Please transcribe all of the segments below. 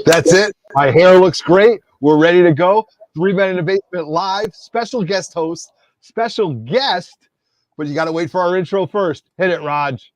That's it. My hair looks great. We're ready to go. 3 Men in the Basement live. Special guest host. Special guest. But you got to wait for our intro first. Hit it, Raj.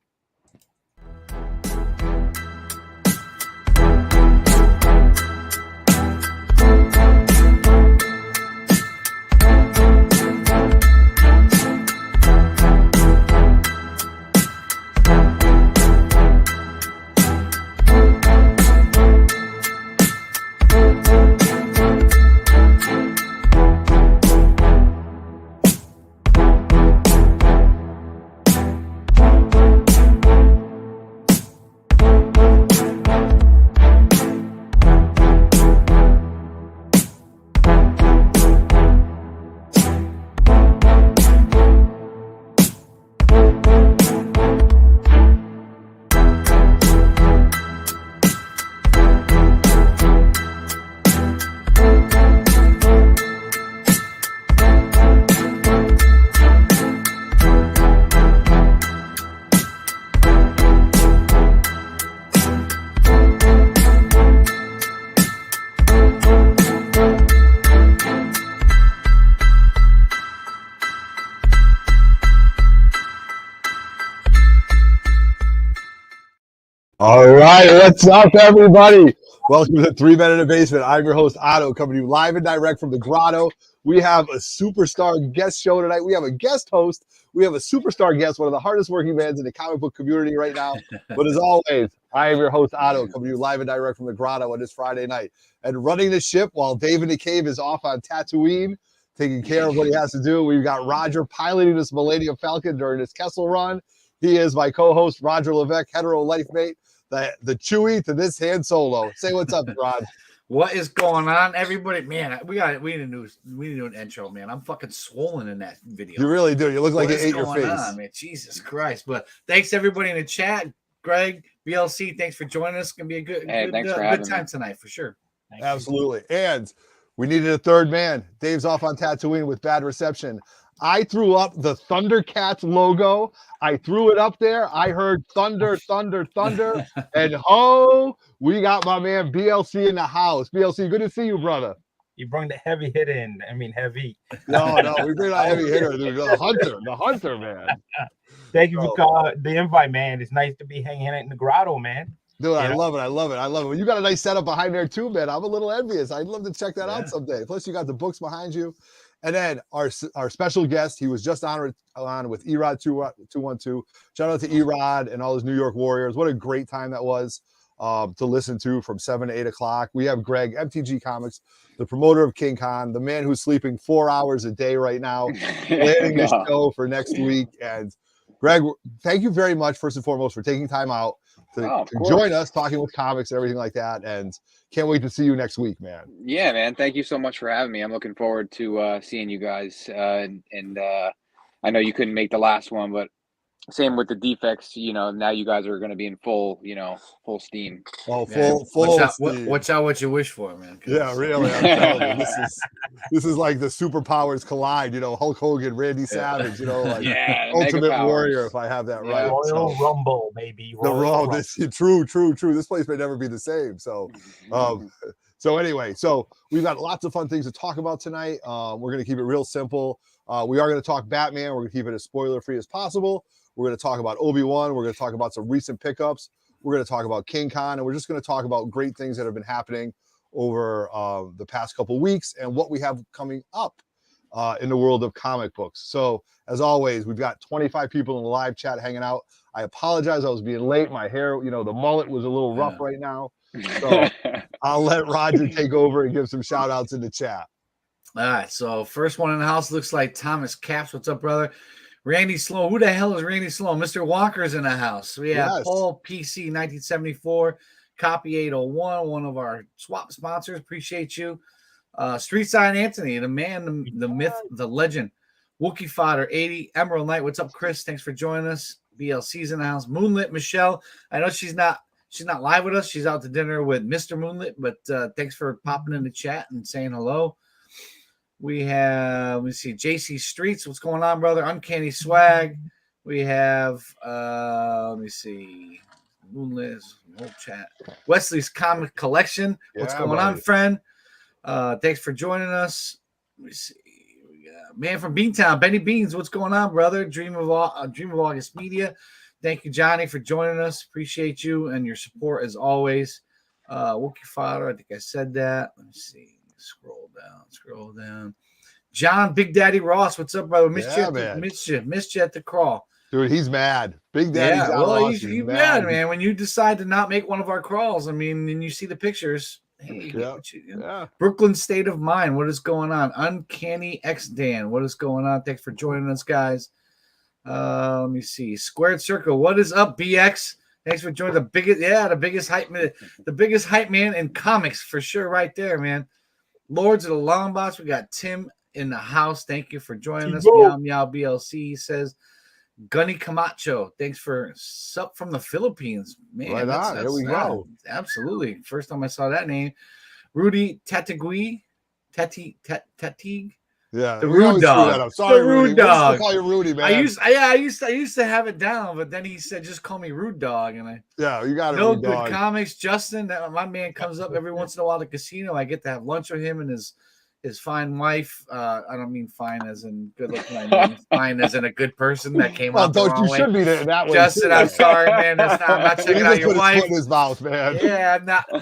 All right, what's up, everybody? Welcome to 3 Men in the Basement. I'm your host, Otto, coming to you live and direct from the Grotto. We have a superstar guest show tonight. We have a guest host. We have a superstar guest, one of the hardest working men in the comic book community right now. But as always, I am your host, Otto, coming to you live and direct from the Grotto on this Friday night. And running the ship while Dave in the Cave is off on Tatooine, taking care of what he has to do. We've got Roger piloting this Millennium Falcon during this Kessel run. He is my co-host, Roger Levesque, hetero life mate. The Chewy to this hand solo. Say what's up, Rod. What is going on, everybody? Man, we need to do an intro, man. I'm fucking swollen in that video. You really do. You look like you ate your face. On, man? Jesus Christ! But thanks everybody in the chat. Greg, BLC, thanks for joining us. It's gonna be a good time tonight for sure. Absolutely. And we needed a third man. Dave's off on Tatooine with bad reception. I threw up the Thundercats logo. I threw it up there. I heard thunder, thunder, thunder. And we got my man BLC in the house. BLC, good to see you, brother. You bring the heavy hit in. I mean, heavy. No, we bring that heavy hitter, dude. The hunter, man. Thank you for the invite, man. It's nice to be hanging out in the Grotto, man. Dude, I love it. Well, you got a nice setup behind there too, man. I'm a little envious. I'd love to check that out someday. Plus, you got the books behind you. And then our special guest, he was just on with Erod 212. Shout out to Erod and all his New York Warriors. What a great time that was to listen to from 7 to 8 o'clock. We have Greg, MTG Comics, the promoter of King Con, the man who's sleeping 4 hours a day right now, planning this show for next week. And Greg, thank you very much, first and foremost, for taking time out to join us, talking with comics, everything like that. And can't wait to see you next week, man. Yeah, man. Thank you so much for having me. I'm looking forward to seeing you guys. And I know you couldn't make the last one, but same with the defects. You know, now you guys are going to be in full steam. Oh, full steam. Watch out what you wish for, man. Yeah, really. I'm telling you, this is like the superpowers collide. You know, Hulk Hogan, Randy Savage. You know, like Ultimate Warrior. If I have that right. Royal Rumble, maybe. True. This place may never be the same. So, anyway, we've got lots of fun things to talk about tonight. We're going to keep it real simple. We are going to talk Batman. We're going to keep it as spoiler free as possible. We're going to talk about Obi-Wan. We're going to talk about some recent pickups. We're going to talk about King Con, and we're just going to talk about great things that have been happening over the past couple weeks and what we have coming up in the world of comic books. So, as always, we've got 25 people in the live chat hanging out. I apologize. I was being late. My hair, the mullet was a little rough right now. So I'll let Roger take over and give some shout outs in the chat. All right. So first one in the house looks like Thomas Caps. What's up, brother? Randy Sloan. Who the hell is Randy Sloan? Mr. Walker's in the house. We have Paul PC 1974, Copy 801, one of our swap sponsors. Appreciate you. Street Side Anthony, the man, the myth, the legend. Wookie Fodder 80, Emerald Knight. What's up, Chris? Thanks for joining us. BLC's in the house. Moonlit Michelle. I know she's not live with us. She's out to dinner with Mr. Moonlit, but thanks for popping in the chat and saying hello. We have, let me see, JC Streets. What's going on, brother? Uncanny Swag. We have, let me see, Moonlit, whole chat. Wesley's Comic Collection. What's going on, friend? Thanks for joining us. Let me see. Man from Beantown, Benny Beans. What's going on, brother? Dream of August Media. Thank you, Johnny, for joining us. Appreciate you and your support as always. Wookie Fodder, I think I said that. Let me see. Scroll down. John, Big Daddy Ross, what's up, brother? Missed you at the crawl. Dude, he's mad. Big Daddy Ross is mad, man. When you decide to not make one of our crawls, I mean, and you see the pictures. Hey, Brooklyn State of Mind, what is going on? Uncanny X Dan, what is going on? Thanks for joining us, guys. Let me see. Squared Circle, what is up, BX? Thanks for joining the biggest hype man in comics for sure, right there, man. Lords of the Long Box, we got Tim in the house. Thank you for joining us. Meow Meow BLC says Gunny Camacho, thanks for sup from the Philippines, man. Right on, here we go. Absolutely, first time I saw that name. Rudy Tatigui. Yeah, the Rude Dog. I'm sorry, the Rude Dog. Call you Rudy, man. I used to have it down, but then he said, "Just call me Rude Dog." And you got it. No Good Dog. Comics, Justin. My man comes up every once in a while at the casino. I get to have lunch with him and his fine wife. I don't mean fine as in good looking. I mean fine as in a good person that came out the wrong way. Should be that way. Justin, I'm sorry, man. I'm not checking out your wife. In his mouth, man. Yeah,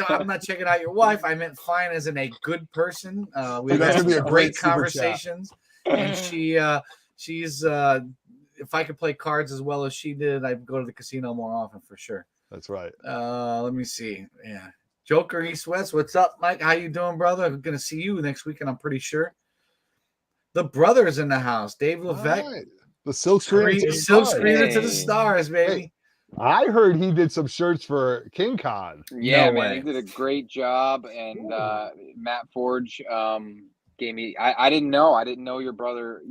I'm not checking out your wife. I meant fine as in a good person. We've had some great conversations, and she's if I could play cards as well as she did, I'd go to the casino more often for sure. That's right. Let me see. Yeah. Joker East West, what's up, Mike? How you doing, brother? I'm gonna see you next weekend, I'm pretty sure. The brothers in the house, Dave Levesque, right. The silk screen to the stars, baby. Hey, I heard he did some shirts for King Con. Yeah, no man, he did a great job, and Matt Forge gave me. I didn't know your brother,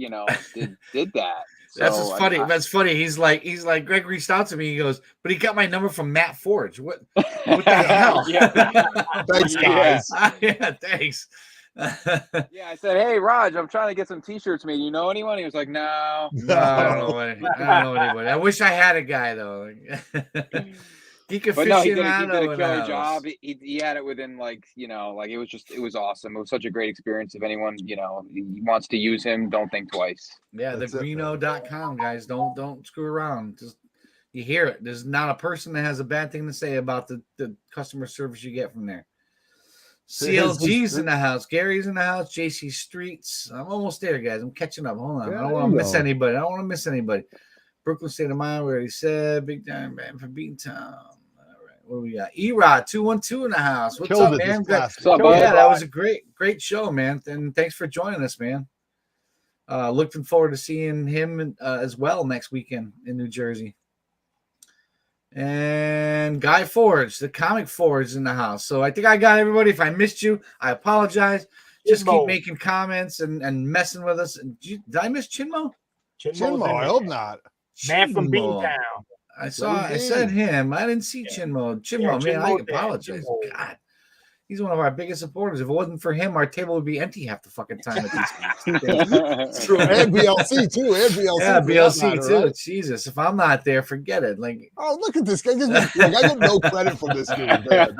did that. So funny. That's funny. He's like, Greg reached out to me. He goes, but he got my number from Matt Forge. What the hell? Thanks, guys. Yeah, thanks. Yeah, I said, hey, Raj, I'm trying to get some T-shirts made. You know anyone? He was like, no. I don't know anybody. I wish I had a guy though. He did a killer job. He had it within it was awesome. It was such a great experience. If anyone, wants to use him, don't think twice. Yeah, thegreeno.com, guys. Don't screw around. Just you hear it. There's not a person that has a bad thing to say about the customer service you get from there. CLG's in the house. Gary's in the house. JC Streets. I'm almost there, guys. I'm catching up. Hold on. I don't want to miss anybody. Brooklyn State of Mind, we already said. Big time man from Beantown. What do we got? E-Rod 212 in the house. What's up, man? That was a great show, man. And thanks for joining us, man. Looking forward to seeing him as well next weekend in New Jersey. And Guy Forge, the Comic Forge, in the house. So I think I got everybody. If I missed you, I apologize. Just keep making comments and messing with us. Did I miss Chinmo? Chinmo, I hope not. Man from Beantown. I said him. I didn't see Chinmo. Chinmo, man, I apologize. God, he's one of our biggest supporters. If it wasn't for him, our table would be empty half the fucking time at these True, and BLC too. Yeah, BLC too. Right? Jesus, if I'm not there, forget it. Oh, look at this guy. I get no credit from this dude, man.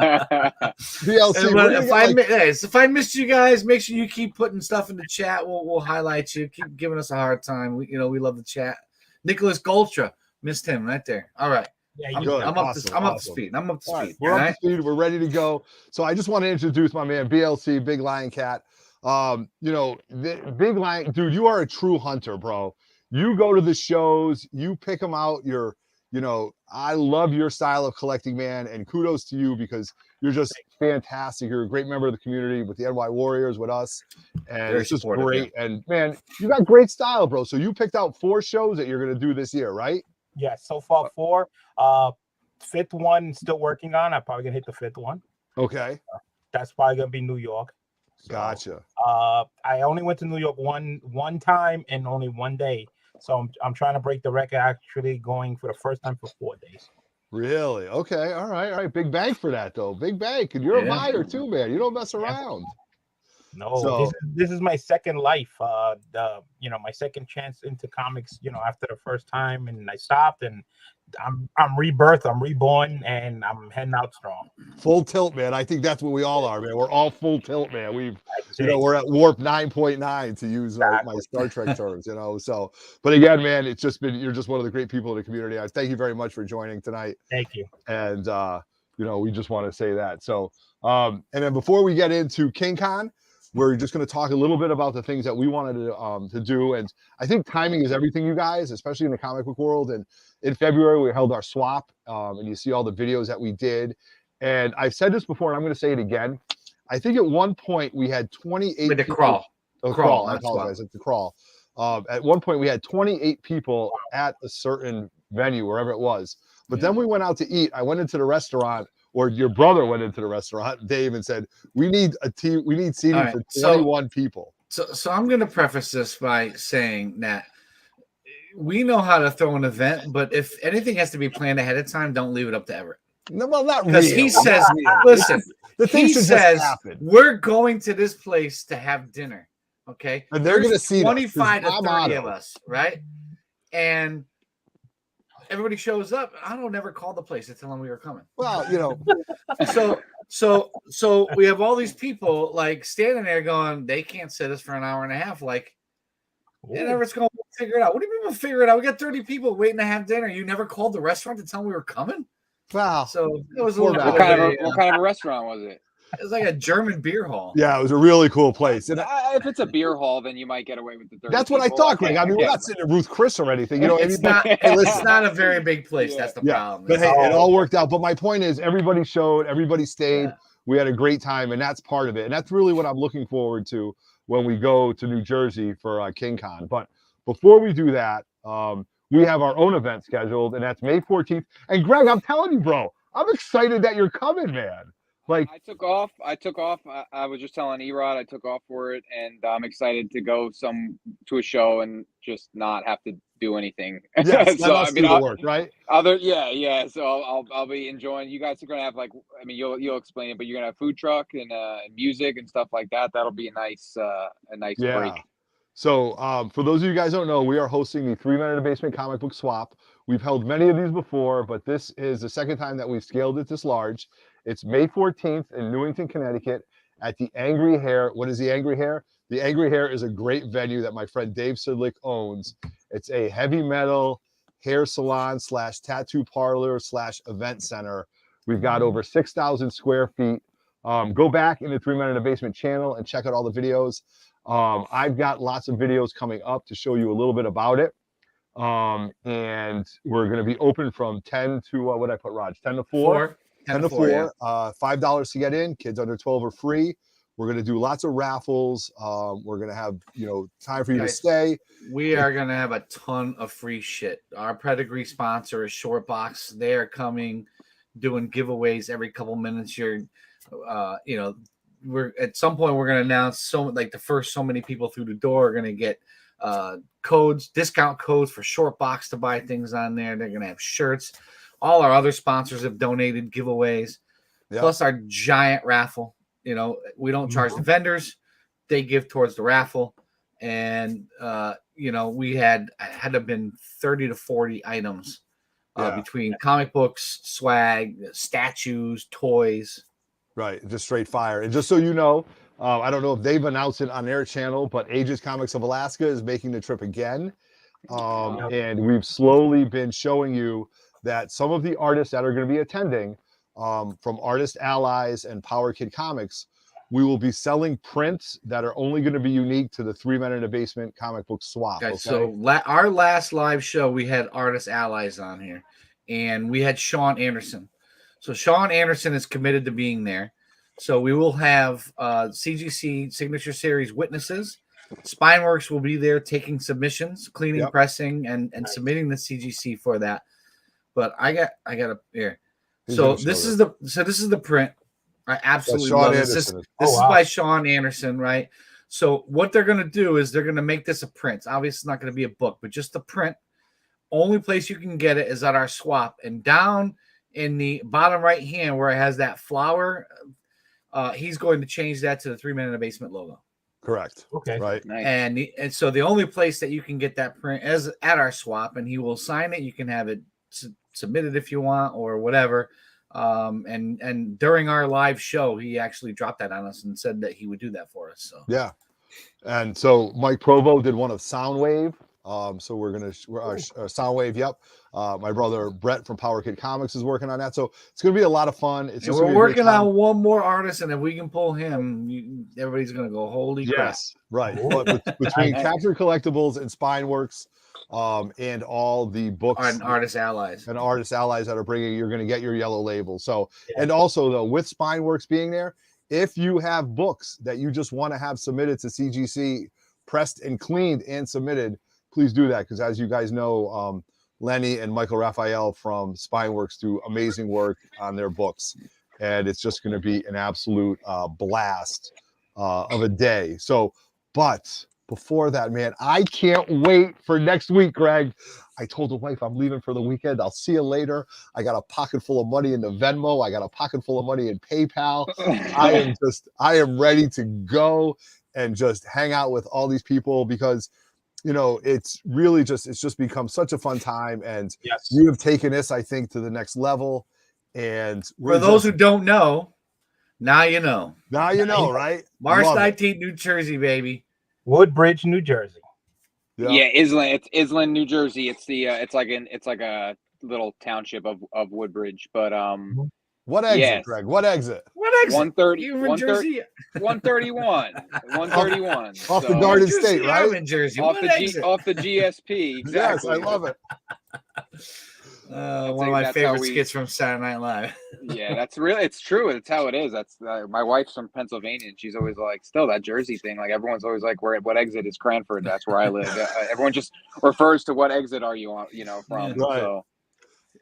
BLC. If I missed you guys, make sure you keep putting stuff in the chat. We'll highlight you. Keep giving us a hard time. We love the chat. Nicholas Goltra. Missed him right there. All right. Yeah, I'm up to speed. I'm up to speed. We're up to speed. We're ready to go. So I just want to introduce my man BLC, Big Lion Cat. The Big Lion, dude, you are a true hunter, bro. You go to the shows, you pick them out. I love your style of collecting, man, and kudos to you because you're just fantastic. You're a great member of the community with the NY Warriors, with us, and it's just great. Yeah. And man, you got great style, bro. So you picked out 4 shows that you're gonna do this year, right? Yeah, so far 4. 5th one still working on. I'm probably gonna hit the 5th one. Okay. That's probably gonna be New York. So, gotcha. I only went to New York one time and only one day. So I'm trying to break the record, actually going for the first time for 4 days. Really? Okay. All right. Big bank for that though. Big bank. And you're a buyer too, man. You don't mess around. No, So, this is my second life. My second chance into comics. After the first time, and I stopped, and I'm rebirth, I'm reborn, and I'm heading out strong. full tilt, man. I think that's what we all are, man. We're all full tilt, man. We're at warp 9.9 to use my Star Trek terms, So, but again, man, you're just one of the great people in the community. I thank you very much for joining tonight. Thank you. And we just want to say that. So, and then before we get into King Con, we're just going to talk a little bit about the things that we wanted to do. And I think timing is everything, you guys, especially in the comic book world. And in February, we held our swap, and you see all the videos that we did. And I've said this before, and I'm going to say it again. I think at one point we had 28 with the people. crawl. Crawl. I apologize. It's the crawl. At one point we had 28 people at a certain venue, wherever it was. But then we went out to eat. I went into the restaurant, or your brother went into the restaurant, Dave, and said, we need seating for 21 people. So I'm going to preface this by saying that we know how to throw an event, but if anything has to be planned ahead of time, don't leave it up to Everett. No, well, not because really. He says, listen, he says, we're going to this place to have dinner. Okay. And they're going to see 25 to 30 of us, right? And everybody shows up. I don't never call the place to tell them we were coming. Well, So we have all these people like standing there going, they can't sit us for an hour and a half. Like, and Everett's going to figure it out. What do you mean we'll figure it out? We got 30 people waiting to have dinner. You never called the restaurant to tell them we were coming? Wow. So it was a little what kind of a restaurant was it? It was like a German beer hall. Yeah, it was a really cool place. And if it's a beer hall, then you might get away with the 30 that's what people. I thought, Greg. I mean, we're not sitting at Ruth Chris or anything. It's not a very big place. That's the problem. But hey, it all worked out. But my point is, everybody showed, everybody stayed. Yeah. We had a great time, and that's part of it. And that's really what I'm looking forward to when we go to New Jersey for King Con. But before we do that, we have our own event scheduled, and that's May 14th. And Greg, I'm telling you, bro, I'm excited that you're coming, man. Like I took off. I was just telling Erod I took off for it, and I'm excited to go to a show and just not have to do anything. Yes, so I mean, work, right? So I'll be enjoying. You guys are gonna have you'll explain it, but you're gonna have food truck and music and stuff like that. That'll be a nice break. So for those of you guys who don't know, we are hosting the 3 Men in the Basement comic book swap. We've held many of these before, but this is the second time that we've scaled it this large. It's May 14th in Newington, Connecticut at the Angry Hair. What is the Angry Hair? The Angry Hair is a great venue that my friend Dave Sidlick owns. It's a heavy metal hair salon / tattoo parlor / event center. We've got over 6,000 square feet. Go back in the 3 Men in the Basement channel and check out all the videos. I've got lots of videos coming up to show you a little bit about it. And we're going to be open from 10 to, what did I put, Raj? 10 to 4? 10 to 4. Yeah. $5 to get in. Kids under 12 are free. We're going to do lots of raffles. We're going to have, time for you to stay. We are going to have a ton of free shit. Our pedigree sponsor is SHORTBOX. They are coming, doing giveaways every couple minutes. We're at some point we're going to announce the first so many people through the door are going to get discount codes for SHORTBOX to buy things on there. They're going to have shirts. All our other sponsors have donated giveaways, plus our giant raffle. We don't charge the vendors; they give towards the raffle. And we had to have been 30 to 40 items between comic books, swag, statues, toys. Right, just straight fire. And just so you know, I don't know if they've announced it on their channel, but Aegis Comics of Alaska is making the trip again. And we've slowly been showing you that some of the artists that are going to be attending from Artist Allies and Power Kid Comics, we will be selling prints that are only going to be unique to the 3 Men in the Basement comic book swap. Okay? So our last live show, we had Artist Allies on here, and we had Sean Anderson. So Sean Anderson is committed to being there. So we will have CGC Signature Series witnesses. Spineworks will be there taking submissions, cleaning, pressing, and submitting the CGC for that. But I got a here. So this is the print. I absolutely love this. This is by Sean Anderson, right? So what they're gonna do is they're gonna make this a print. Obviously, it's not gonna be a book, but just the print. Only place you can get it is at our swap, and down in the bottom right hand where it has that flower, he's going to change that to the 3 Men in the Basement logo. Correct. Okay. Right. Nice. And so the only place that you can get that print is at our swap, and he will sign it. You can have it submitted if you want or whatever. And during our live show, he actually dropped that on us and said that he would do that for us. So yeah. And so Mike Provo did one of Soundwave. So we're gonna Soundwave. Yep. My brother Brett from Power Kid Comics is working on that. So it's gonna be a lot of fun. It's just we're working on one more artist, and if we can pull him, everybody's gonna go, holy crap. Yes, right. But between Captured Collectibles and Spineworks, and all the books and artist allies that are bringing, you're gonna get your yellow label. So and also though, with Spineworks being there, if you have books that you just want to have submitted to CGC, pressed and cleaned and submitted, please do that, because as you guys know, Lenny and Michael Raphael from Spineworks do amazing work on their books, and it's just going to be an absolute blast of a day. So, but before that, man, I can't wait for next week, Greg. I told the wife I'm leaving for the weekend. I'll see you later. I got a pocket full of money in the Venmo. I got a pocket full of money in PayPal. I am ready to go and just hang out with all these people, because you know, it's just become such a fun time, and you have taken this, I think, to the next level. And for those who don't know, now you know. Now you know, right? March 19th, New Jersey, baby. Woodbridge, New Jersey. Yeah, Island. It's Island, New Jersey. It's the it's like a little township of Woodbridge, but what exit, Greg? What exit? What exit? 130, 131. 131. Off the Garden State, right? I'm in Jersey. Off the GSP. Exactly. Yes, I love it. One of my favorite skits from Saturday Night Live. Yeah, it's true. It's how it is. That's my wife's from Pennsylvania, and she's always like, still that Jersey thing. Like everyone's always like, what exit is Cranford? That's where I live. Everyone just refers to what exit are you on, from. Right. So,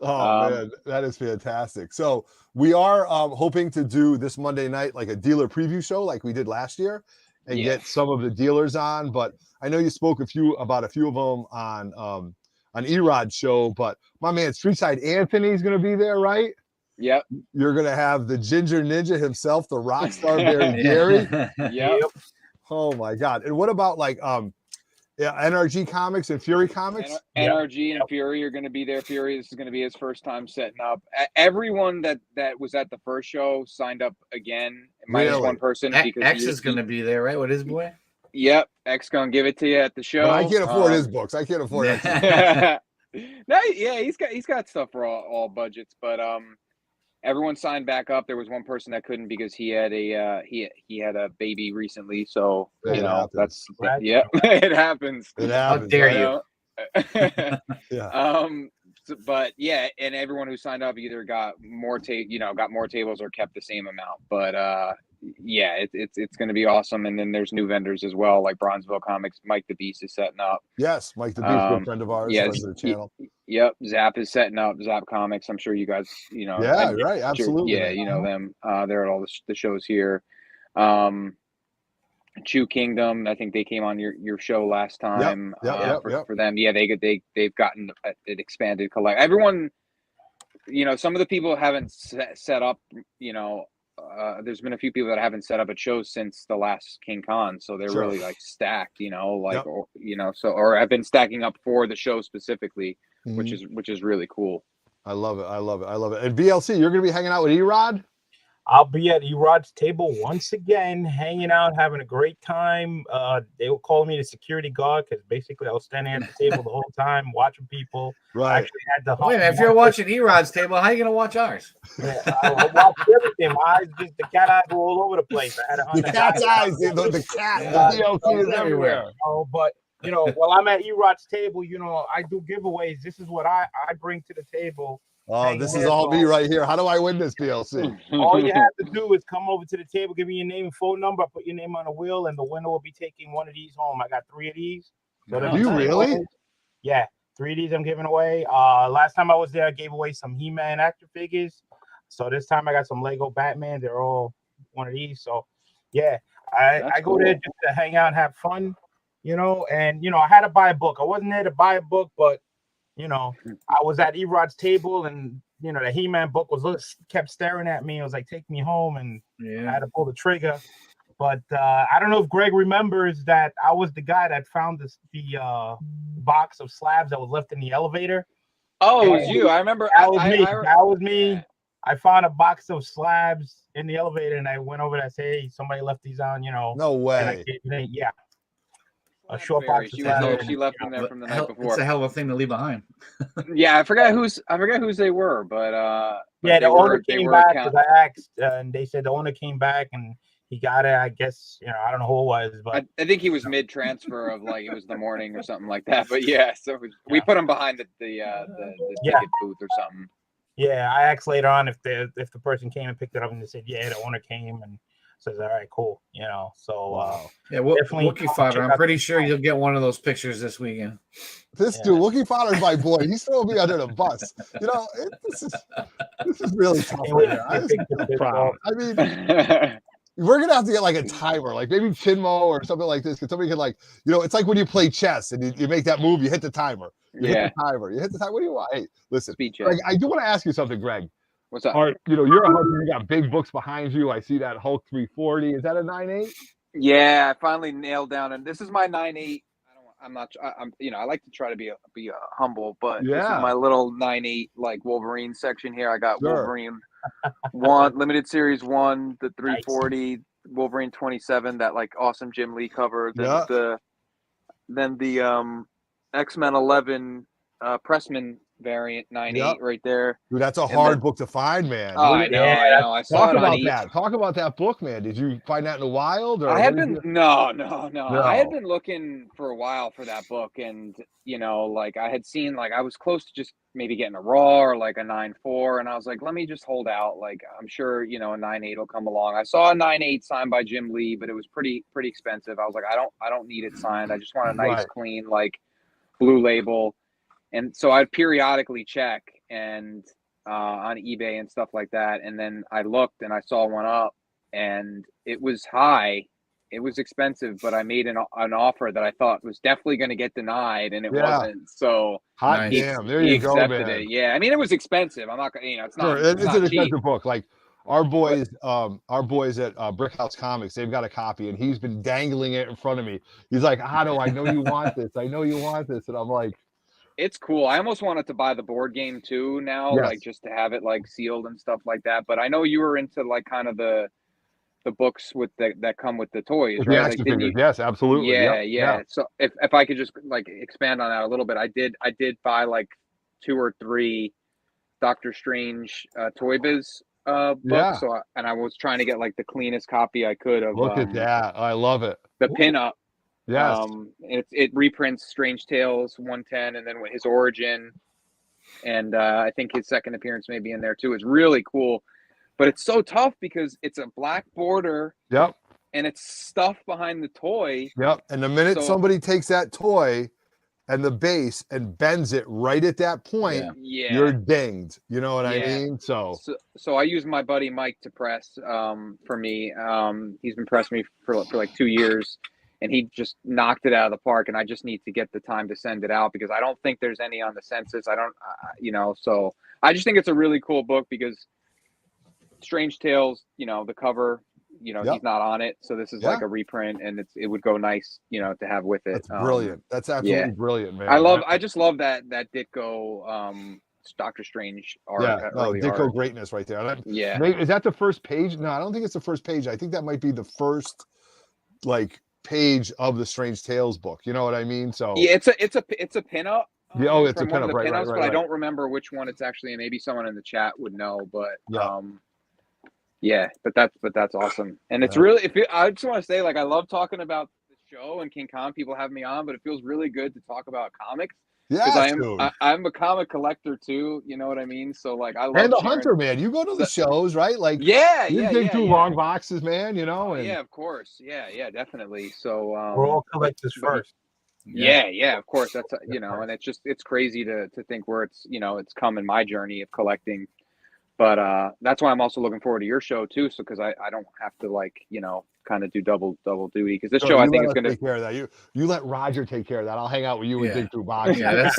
man, that is fantastic. So we are hoping to do this Monday night like a dealer preview show like we did last year, and get some of the dealers on. But I know you spoke about a few of them on Erod's show, but my man Streetside Anthony's going to be there, right? Yep. You're going to have the Ginger Ninja himself, the rock star Barry Gary. Yep. Oh my God. And what about like NRG Comics and Fury Comics? NRG and Fury are going to be there. Fury, this is going to be his first time setting up. Everyone that was at the first show signed up again, minus one person. Because X is going to be there, right? With his boy? Yep. X going to give it to you at the show. But I can't afford his books. I can't afford it. No, yeah, he's got stuff for all budgets, but everyone signed back up. There was one person that couldn't because he had a baby recently, so it happens. It happens. It happens. How dare you? Yeah. But yeah, and everyone who signed up either got more tables or kept the same amount. But yeah, it's going to be awesome. And then there's new vendors as well, like Bronzeville Comics. Mike the Beast is setting up. Yes, Mike the Beast, good friend of ours. Yes, the channel. Yep, Zap is setting up. Zap Comics. I'm sure you guys, Yeah, right. Absolutely. Sure, yeah, you know them. They're at all the shows here. Chew Kingdom. I think they came on your show last time. For them. Yeah, they've gotten an expanded collect. Everyone, some of the people haven't set up. There's been a few people that haven't set up at shows since the last King Con, so they're really like stacked. Or have been stacking up for the show specifically, which is really cool. I love it. And BLC, you're gonna be hanging out with Erod? I'll be at Erod's table once again, hanging out, having a great time. They were calling me the security guard because basically I was standing at the table the whole time watching people. Right. I actually had to Wait, if you're watching Erod's table, how are you going to watch ours? Yeah, I watched everything. My eyes, the cat eyes were all over the place. I had the cat's eyes, the cat, the BLC is everywhere. But while I'm at Erod's table, I do giveaways. This is what I bring to the table. Oh, this is all me right here. How do I win this, BLC? All you have to do is come over to the table, give me your name and phone number, put your name on the wheel, and the winner will be taking one of these home. I got 3 of these. So do you really? Yeah, 3 of these I'm giving away. Last time I was there, I gave away some He-Man action figures. So this time I got some Lego Batman. They're all one of these. So yeah, I go there just to hang out and have fun, and I had to buy a book. I wasn't there to buy a book, but I was at Erod's table, and the He-Man book kept staring at me. It was like, take me home, and I had to pull the trigger. But I don't know if Greg remembers that I was the guy that found the box of slabs that was left in the elevator. Oh, it was you. I remember. That was me. Yeah. I found a box of slabs in the elevator, and I went over there and said, hey, somebody left these on, No way. Yeah. A short box. She left them there from the night before. It's a hell of a thing to leave behind. Yeah, I forgot whose they were, but the owner came back because I asked, and they said the owner came back and he got it. I guess I don't know who it was, but I think he was mid transfer of like it was the morning or something like that. But yeah, so we put him behind the ticket booth or something. Yeah, I asked later on if the person came and picked it up, and they said the owner came and says, all right, cool. So definitely Wookie Fodder. I'm pretty sure you'll get one of those pictures this weekend. This dude, Wookie Fodder's my boy. He's throwing me under the bus. This is really tough. I mean, we're gonna have to get like a timer, like maybe Pinmo or something like this, because somebody can it's like when you play chess and you make that move, you hit the timer. You hit the timer. What do you want? Hey, listen. Greg, I do want to ask you something, Greg. What's up? You're a hunter. You got big books behind you. I see that Hulk 340. Is that a 9.8? Yeah, I finally nailed down, and this is my 9.8. I'm I like to try to be humble, but this is my little 9.8 like Wolverine section here. I got Wolverine 1 limited series 1, the 340, nice. Wolverine 27, that like awesome Jim Lee cover. Then the X-Men 11 Pressman variant 9.8 right there. Dude, that's a hard book to find, man. Oh, I know. I saw Talk about that. Talk about that book, man. Did you find that in the wild? Or I had been no. I had been looking for a while for that book, and like I had seen, like I was close to just maybe getting a raw or like a 9.4, and I was like, let me just hold out. Like I'm sure a 9.8 will come along. I saw a 9.8 signed by Jim Lee, but it was pretty expensive. I was like, I don't need it signed. I just want a nice, clean, like blue label. And so I'd periodically check and on eBay and stuff like that. And then I looked and I saw one up, and it was high. It was expensive, but I made an offer that I thought was definitely going to get denied, and it wasn't. So hot damn, there you go, man. It. Yeah, I mean, it was expensive. I'm not gonna, it's not. It's an expensive book. Like our boys at Brick House Comics, they've got a copy, and he's been dangling it in front of me. He's like, Otto, I know you want this. I know you want this, and I'm like. It's cool. I almost wanted to buy the board game too now, like just to have it like sealed and stuff like that. But I know you were into like kind of the books with that come with the toys, with right? The action figures. Yes, absolutely. Yeah. So if I could just like expand on that a little bit, I did buy like 2 or 3 Doctor Strange Toy Biz books. So I was trying to get like the cleanest copy I could of. Look at that! I love it. The pinup. Yes. It reprints Strange Tales 110, and then his origin, and I think his second appearance may be in there too. It's really cool, but it's so tough because it's a black border. Yep. And it's stuff behind the toy. Yep. And the minute somebody takes that toy and the base and bends it right at that point, you're dinged. You know what I mean? So I use my buddy Mike to press for me. He's been pressing me for like 2 years. And he just knocked it out of the park, and I just need to get the time to send it out because I don't think there's any on the census. I don't, so I just think it's a really cool book because Strange Tales, the cover, he's not on it. So this is like a reprint, and it would go nice, to have with it. That's brilliant. That's absolutely brilliant, man. I just love that Ditko, Doctor Strange art. Ditko greatness right there. Is that the first page? No, I don't think it's the first page. I think that might be the first, like, page of the Strange Tales book. You know what I mean? So it's a pinup. It's a pinup, right? But I don't remember which one it's actually, and maybe someone in the chat would know. But but that's awesome, and it's really. I just want to say, like, I love talking about the show and King Kong. People have me on, but it feels really good to talk about comics. Because I'm a comic collector too, you know what I mean? So like I love and a hunter, man. You go to the shows, right? Like you dig through long boxes, man, And yeah, of course. Yeah, definitely. So we're all collectors first. Yeah, of course. That's and it's crazy to think where it's come in my journey of collecting. But that's why I'm also looking forward to your show too. So because I don't have to kind of do double duty because this show I think is going to take care of that. You let Roger take care of that. I'll hang out with you and dig through boxes. Yeah,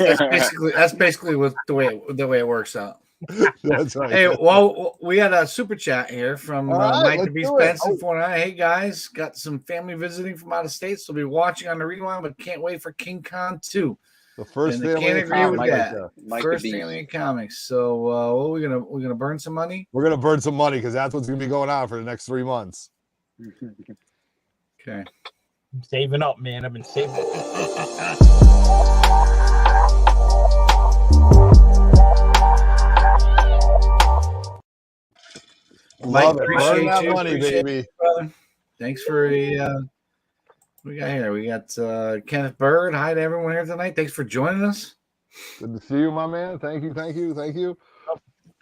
that's basically what the way it works out. That's right. Hey, well, we had a super chat here from Mike let's to be do it. Benson 49. Hey guys, got some family visiting from out of state, so we'll be watching on the rewind, but can't wait for King Khan 2. The first and family can't of agree with comics that. right there. First family in comics. So what we're gonna burn some money? We're gonna burn some money because that's what's gonna be going on for the next 3 months. Okay. I'm saving up, man. I've been saving up. Love Mike, it. Burn that you, money, baby. You, brother. Thanks for we got here. We got Kenneth Bird. Hi to everyone here tonight. Thanks for joining us. Good to see you, my man. Thank you.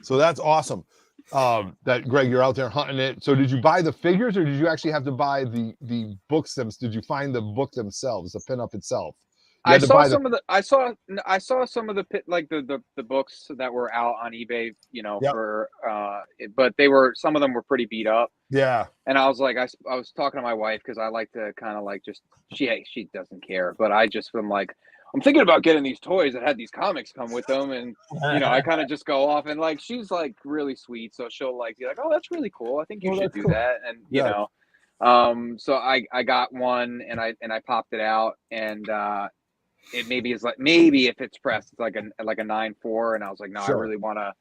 So that's awesome. That Greg, you're out there hunting it. So did you buy the figures or did you actually have to buy the books did you find the book themselves, the pinup itself? I saw some of the like the books that were out on eBay, you know, for but some of them were pretty beat up. Yeah. And I was like, I was talking to my wife because I like to kind of like just she doesn't care, but I just am like, I'm thinking about getting these toys that had these comics come with them, and you know, I kind of just go off and like she's like really sweet, so she'll like be like, oh, that's really cool. I think you should do that, and you know, so I got one and I popped it out and it maybe if it's pressed it's like a 9.4, and I was like, no, I really want to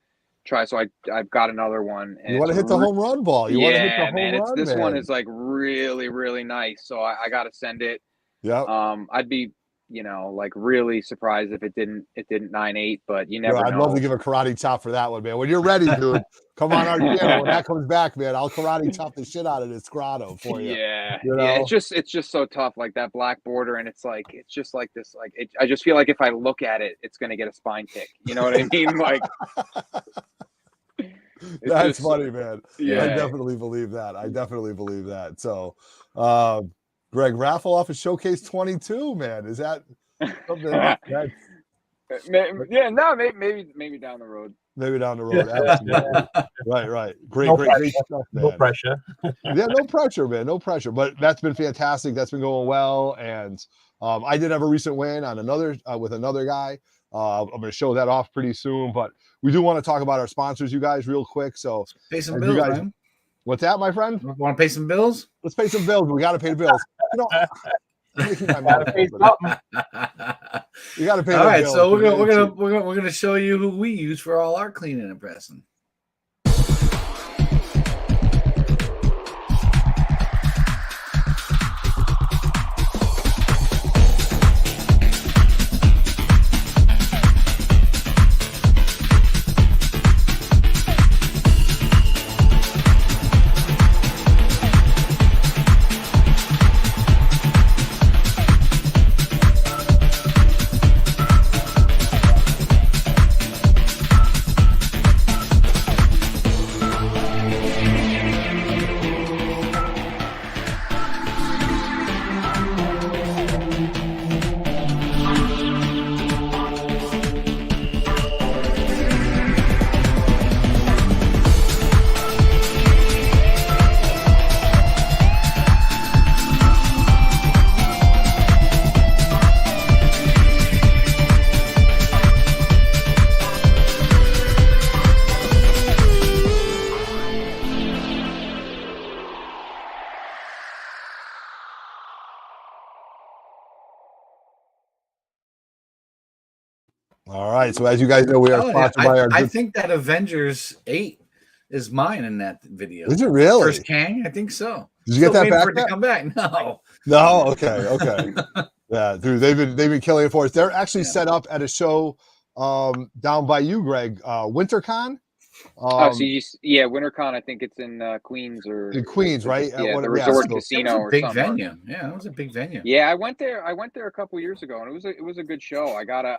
try, so I've got another one. And you want to hit the home run ball. You want to hit the home run, this one is like really nice, so I got to send it. Yeah. I'd be, you know, like really surprised if it didn't 9.8, but you never know. I'd love to give a karate chop for that one, man. When you're ready, dude, come on our channel. When that comes back, man, I'll karate chop the shit out of this grotto for you. Yeah, you know? Yeah, it's just so tough, like that black border, and it's just like this, like I just feel like if I look at it, it's gonna get a spine tick. You know what I mean? Like that's funny, man. Yeah, I definitely believe that. So, Greg, raffle off a Showcase 22, man. Is that something that's maybe down the road. Maybe down the road. Absolutely. Right. Great stuff, man. No pressure. Yeah, no pressure, man. No pressure. But that's been fantastic. That's been going well. And I did have a recent win on another with another guy. I'm going to show that off pretty soon. But we do want to talk about our sponsors, you guys, real quick. So pay some bills, man. What's that, my friend? Want to pay some bills? Let's pay some bills. We got to pay the bills. You know, you got to pay. All right, so we're gonna show you who we use for all our cleaning and pressing. All right, so as you guys know, we are sponsored by our. I think that Avengers 8 is mine in that video. Is it really? First Kang? I think so. Did you get that back? For it to come back? No. No. Okay. Yeah, dude, they've been killing it for us. They're actually set up at a show down by you, Greg. WinterCon. WinterCon. I think it's in Queens or in Queens, right? Yeah, the resort casino or big venue. Yeah, that was a big venue. Yeah, I went there a couple years ago, and it was a good show. I got an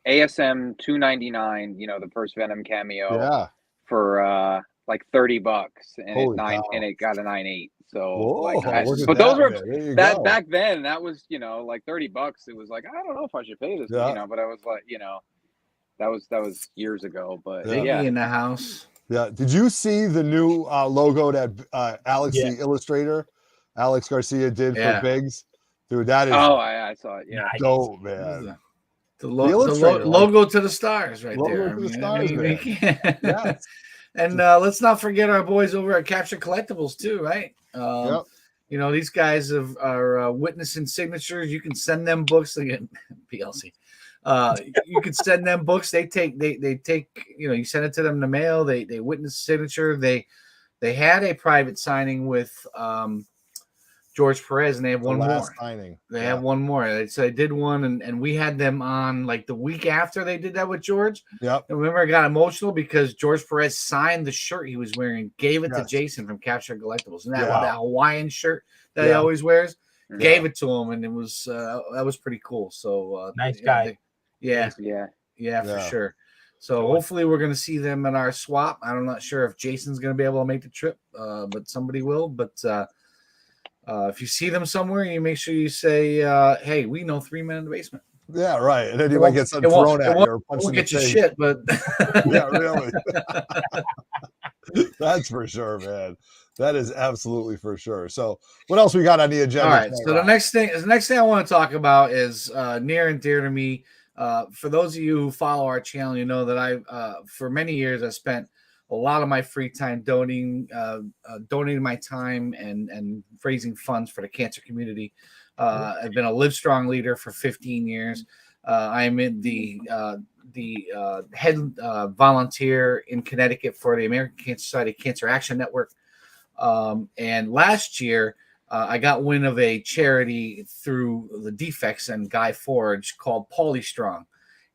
ASM 299. You know, the first Venom cameo. Yeah. For like $30, and it got a 9.8. So but those were back then. That was, you know, like $30. It was like, I don't know if I should pay this, you know. But I was like, you know, that was years ago. But Biggie in the house. Yeah. Did you see the new logo that Alex, the illustrator, Alex Garcia did for Biggs? Dude, that is. Oh, I saw it. Yeah, dope, man. logo to the stars, right logo there. To the stars, man. Yes. And let's not forget our boys over at Capture Collectibles too, right? Yep. You know, these guys are witnessing signatures. You can send them books again. PLC. You can send them books. They take. You know, you send it to them in the mail. They witness signature. They had a private signing with George Perez, and they have one more. They have one more. So they did one, and we had them on like the week after they did that with George. Yep. And remember, I got emotional because George Perez signed the shirt he was wearing, gave it to Jason from Capture Collectibles, and that Hawaiian shirt that he always wears, gave it to him, and it was that was pretty cool. So nice guy. For sure. So hopefully we're going to see them in our swap. I'm not sure if Jason's going to be able to make the trip, but somebody will. But if you see them somewhere, you make sure you say, "Hey, we know 3 Men in the Basement." Yeah, right. And then you might get something thrown at you or punched in the face. Won't get you shit, but yeah, really. That's for sure, man. That is absolutely for sure. So, what else we got on the agenda? All right. So the next thing I want to talk about is near and dear to me. For those of you who follow our channel, you know that I, for many years, I spent a lot of my free time donating my time and raising funds for the cancer community. I've been a Livestrong leader for 15 years. I'm in the head volunteer in Connecticut for the American Cancer Society Cancer Action Network. And last year, I got wind of a charity through the Defects and Guy Forge called Paulie Strong.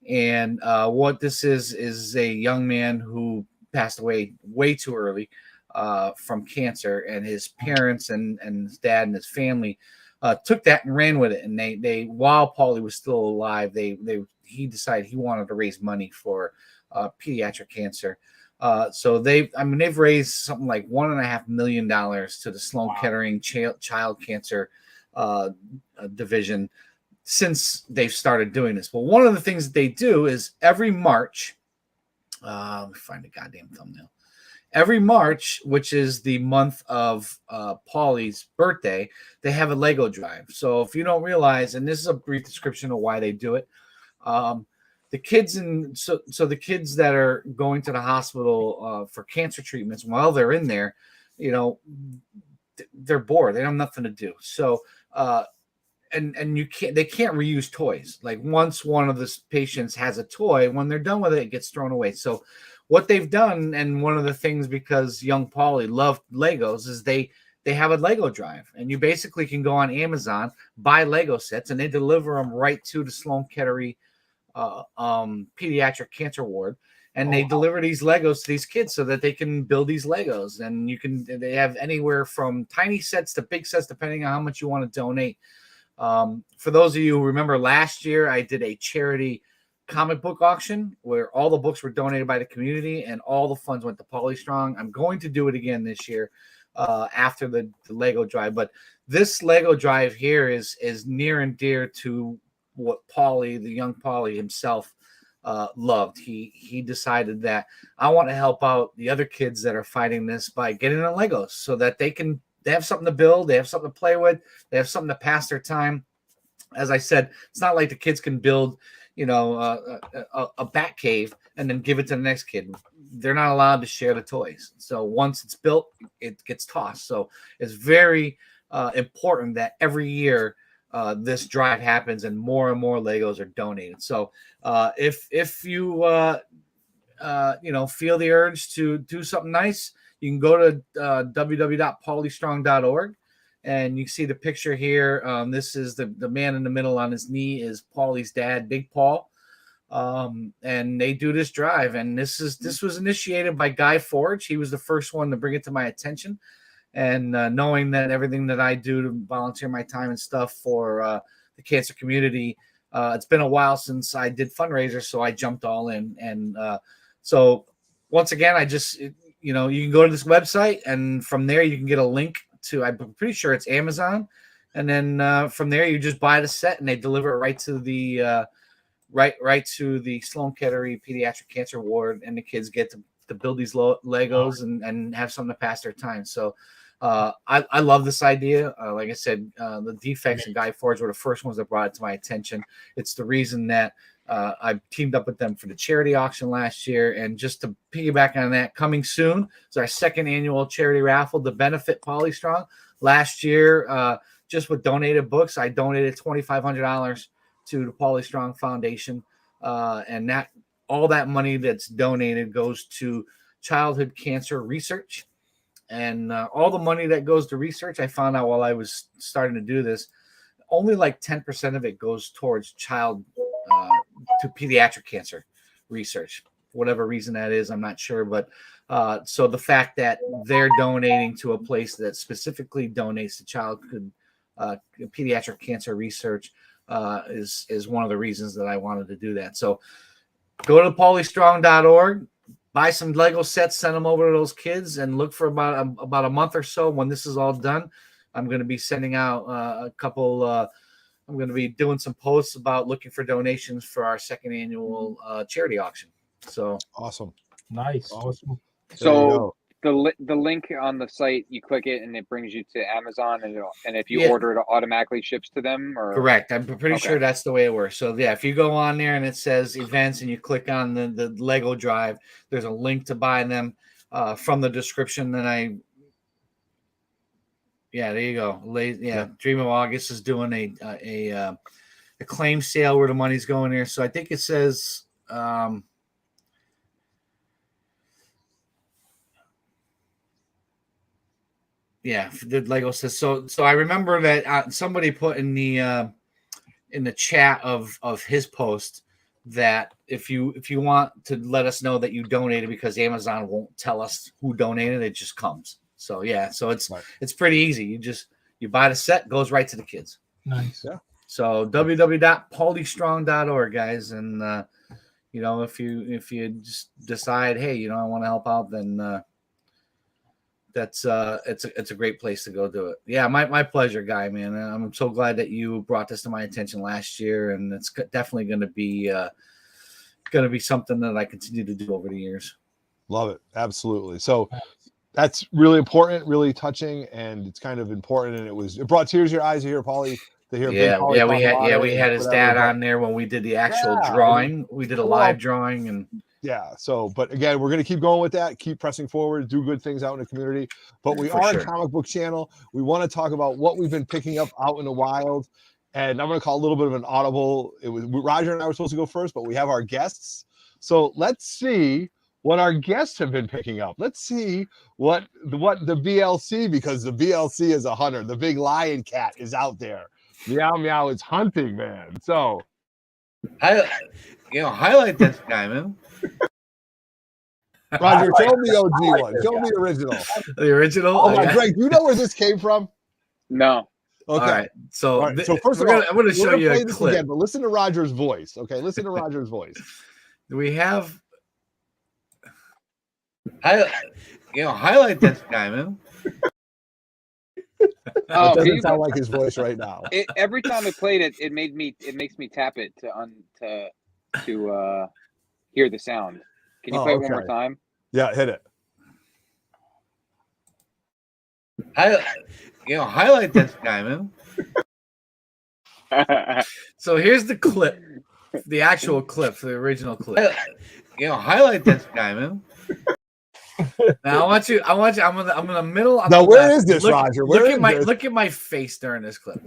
And what this is a young man who passed away way too early from cancer, and his parents and his dad and his family took that and ran with it. And they while Paulie was still alive, he decided he wanted to raise money for pediatric cancer. So they've raised something like $1.5 million to the Sloan Kettering Child Cancer Division since they've started doing this. But one of the things that they do is every March, let me find a goddamn thumbnail. Every March, which is the month of Paulie's birthday, they have a Lego drive. So if you don't realize, and this is a brief description of why they do it, the kids the kids that are going to the hospital for cancer treatments, while they're in there, you know, they're bored. They have nothing to do. So and they can't reuse toys. Like once one of the patients has a toy, when they're done with it, it gets thrown away. So what they've done, and one of the things, because young Paulie loved Legos, is they have a Lego drive, and you basically can go on Amazon, buy Lego sets, and they deliver them right to the Sloan Kettering pediatric cancer ward, and they deliver these Legos to these kids so that they can build these Legos. And they have anywhere from tiny sets to big sets depending on how much you want to donate. For those of you who remember, last year I did a charity comic book auction where all the books were donated by the community and all the funds went to Paulie Strong. I'm going to do it again this year after the Lego drive, but this Lego drive here is near and dear to what Paulie, the young Paulie himself, loved. He decided that I want to help out the other kids that are fighting this by getting them Legos so that they have something to build, they have something to play with, they have something to pass their time. As I said, it's not like the kids can build, you know, a bat cave and then give it to the next kid. They're not allowed to share the toys. So once it's built, it gets tossed. So it's very important that every year this drive happens and more Legos are donated. So if you feel the urge to do something nice, you can go to www.pauliestrong.org. And you see the picture here. This is the man in the middle on his knee is Paulie's dad, Big Paul. And they do this drive. And this was initiated by Guy Forge. He was the first one to bring it to my attention. And knowing that everything that I do to volunteer my time and stuff for the cancer community, it's been a while since I did fundraisers, so I jumped all in. And so once again, I just, you can go to this website, and from there you can get a link to, I'm pretty sure it's Amazon, and then from there you just buy the set and they deliver it right to the right to the Sloan Kettering Pediatric Cancer Ward, and the kids get to build these Legos and have something to pass their time. So I love this idea. Like I said, the Defects and Guy Forge were the first ones that brought it to my attention. It's the reason that I teamed up with them for the charity auction last year. And just to piggyback on that, coming soon is our second annual charity raffle to benefit Polystrong. Last year, just with donated books, I donated $2,500 to the Polystrong Foundation. And that all that money that's donated goes to childhood cancer research. And all the money that goes to research, I found out while I was starting to do this, only like 10% of it goes towards to pediatric cancer research. For whatever reason that is, I'm not sure. But so the fact that they're donating to a place that specifically donates to childhood pediatric cancer research is one of the reasons that I wanted to do that. So go to polystrong.org. Buy some Lego sets, send them over to those kids, and look for about a month or so when this is all done. I'm going to be sending out a couple. I'm going to be doing some posts about looking for donations for our second annual charity auction. So awesome, nice, awesome. So the link on the site, you click it and it brings you to Amazon, and if you order, it automatically ships to them. Or correct, I'm pretty sure that's the way it works. So yeah, if you go on there and it says events and you click on the Lego drive, there's a link to buy them from the description. Then there you go. Dream of August is doing a claim sale where the money's going there. So I think it says. Yeah, the Lego says so. So I remember that somebody put in the chat of his post that if you want to let us know that you donated, because Amazon won't tell us who donated, it just comes. So yeah, so it's pretty easy. You buy the set, goes right to the kids. Nice. Yeah. So www.polystrong.org, guys, and if you just decide, hey, I want to help out, then. It's a great place to go do it. Yeah, my pleasure, Guy, man. I'm so glad that you brought this to my attention last year, and it's definitely going to be something that I continue to do over the years. Love it, absolutely. So that's really important, really touching, and it's kind of important. And it brought tears to your eyes to hear Paulie. To hear we had his dad on there when we did the actual drawing. We did a live drawing and. Yeah. So, but again, we're going to keep going with that, keep pressing forward, do good things out in the community. But we are a comic book channel. We want to talk about what we've been picking up out in the wild. And I'm going to call a little bit of an audible. It was Roger and I were supposed to go first, but we have our guests. So let's see what our guests have been picking up. Let's see what the BLC, because the BLC is a hunter. The big lion cat is out there. Meow Meow is hunting, man. So highlight this guy, man. Roger, show me the OG one. Show me the original. The original? Oh my, Greg, do you know where this came from? No. Okay. All right. So first of all, I'm going to show you a clip. Again, but listen to Roger's voice. Okay, listen to Roger's voice. We have highlight this guy, man. It doesn't sound like his voice right now. Every time it played it, it makes me tap it to hear the sound. Can you play it one more time? Yeah, hit it. Highlight this guy, man. So here's the clip, the actual clip, the original clip. Highlight this guy, man. Now I want you. I'm in the middle. Now where is this, Roger? Look at my face during this clip.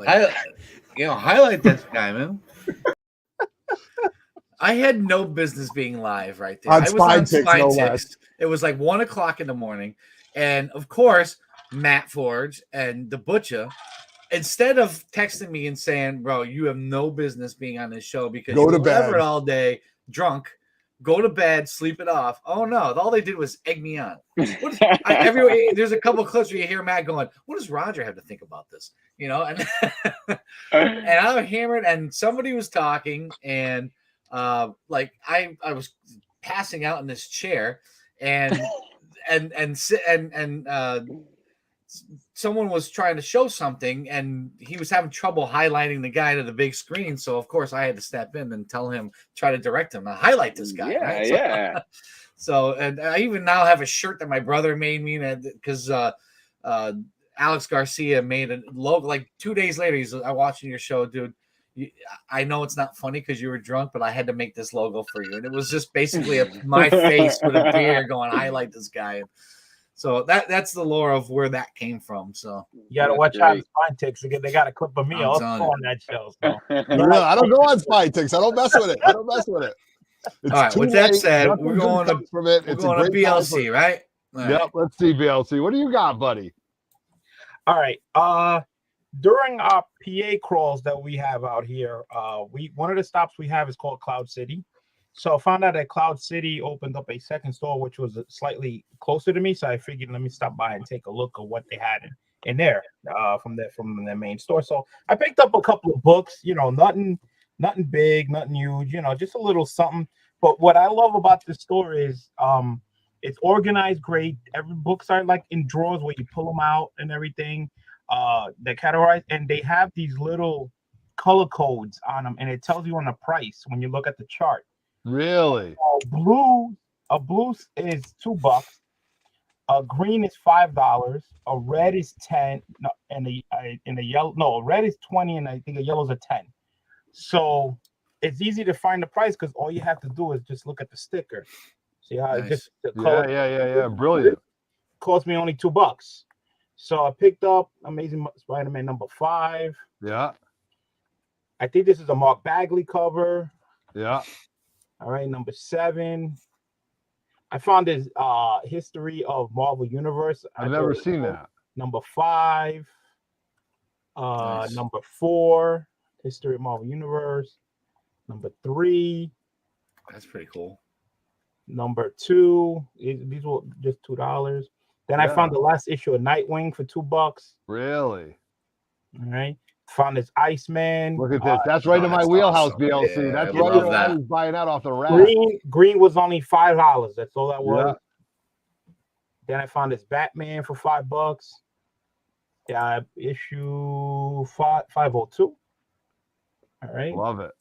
Highlight this guy, man. I had no business being live right there. I was on Spine. It was like 1 o'clock in the morning, and of course, Matt Forge and the Butcher, instead of texting me and saying, "Bro, you have no business being on this show because go to bed all day drunk." Go to bed, sleep it off. Oh no! All they did was egg me on. There's a couple of clips where you hear Matt going, "What does Roger have to think about this?" And and I'm hammered, and somebody was talking, and I was passing out in this chair, and someone was trying to show something, and he was having trouble highlighting the guy to the big screen. So of course I had to step in and tell him, try to direct him to highlight this guy. Yeah, right? yeah. So, and I even now have a shirt that my brother made me because Alex Garcia made a logo like 2 days later. I'm watching your show, dude. I know it's not funny because you were drunk, but I had to make this logo for you, and it was just basically my face with a beer going, "I like this guy." So that's the lore of where that came from. So you gotta watch out Spine Ticks again. They got a clip of me also on that show. So. I don't go on Spine Ticks. I don't mess with it. It's all right. With that said, we're going to BLC, right? Yep. Let's see BLC. What do you got, buddy? All right. During our PA crawls that we have out here, one of the stops we have is called Cloud City. So I found out that Cloud City opened up a second store, which was slightly closer to me. So I figured, let me stop by and take a look at what they had in there from their main store. So I picked up a couple of books, nothing big, nothing huge, just a little something. But what I love about this store is it's organized great. Every books are like in drawers where you pull them out and everything. They're categorized, and they have these little color codes on them, and it tells you on the price when you look at the chart. Really? A blue is $2. A green is $5. A red is 10. No, and a yellow. No, a red is 20, and I think a yellow's a 10. So it's easy to find the price because all you have to do is just look at the sticker. See how it just the color. Yeah. Brilliant. Cost me only $2. So I picked up Amazing Spider-Man number 5. Yeah. I think this is a Mark Bagley cover. Yeah. All right, number 7. I found this History of Marvel Universe. I've never seen that. Number 5. Nice. Number 4, History of Marvel Universe. Number 3. That's pretty cool. Number 2. These were just $2. Then I found the last issue of Nightwing for $2. Really? All right. Found this Iceman. Look at this. That's right in my wheelhouse, awesome. BLC. That's right. I was buying that off the rack. Green was only $5. That's all that was. Yeah. Then I found this Batman for $5. Yeah, issue 502. All right. Love it.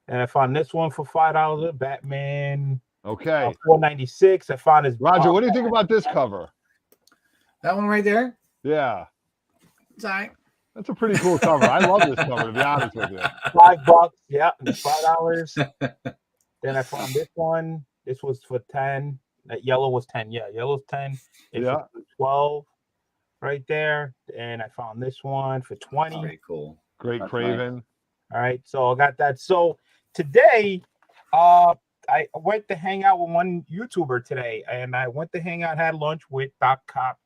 And I found this one for $5. Batman. Okay. $4.96. I found this. Roger, what do you think about this cover? That one right there? Yeah. It's all right. That's a pretty cool cover. I love this cover, to be honest with you. $5. Yeah, $5. Then I found this one. This was for 10. That yellow was 10. Yeah, yellow's 10. It's 12 right there. And I found this one for 20. That's very cool. Great Craven. Nice. All right, so I got that. So today, I went to hang out with one YouTuber today, and I went to hang out, had lunch with Doc Cop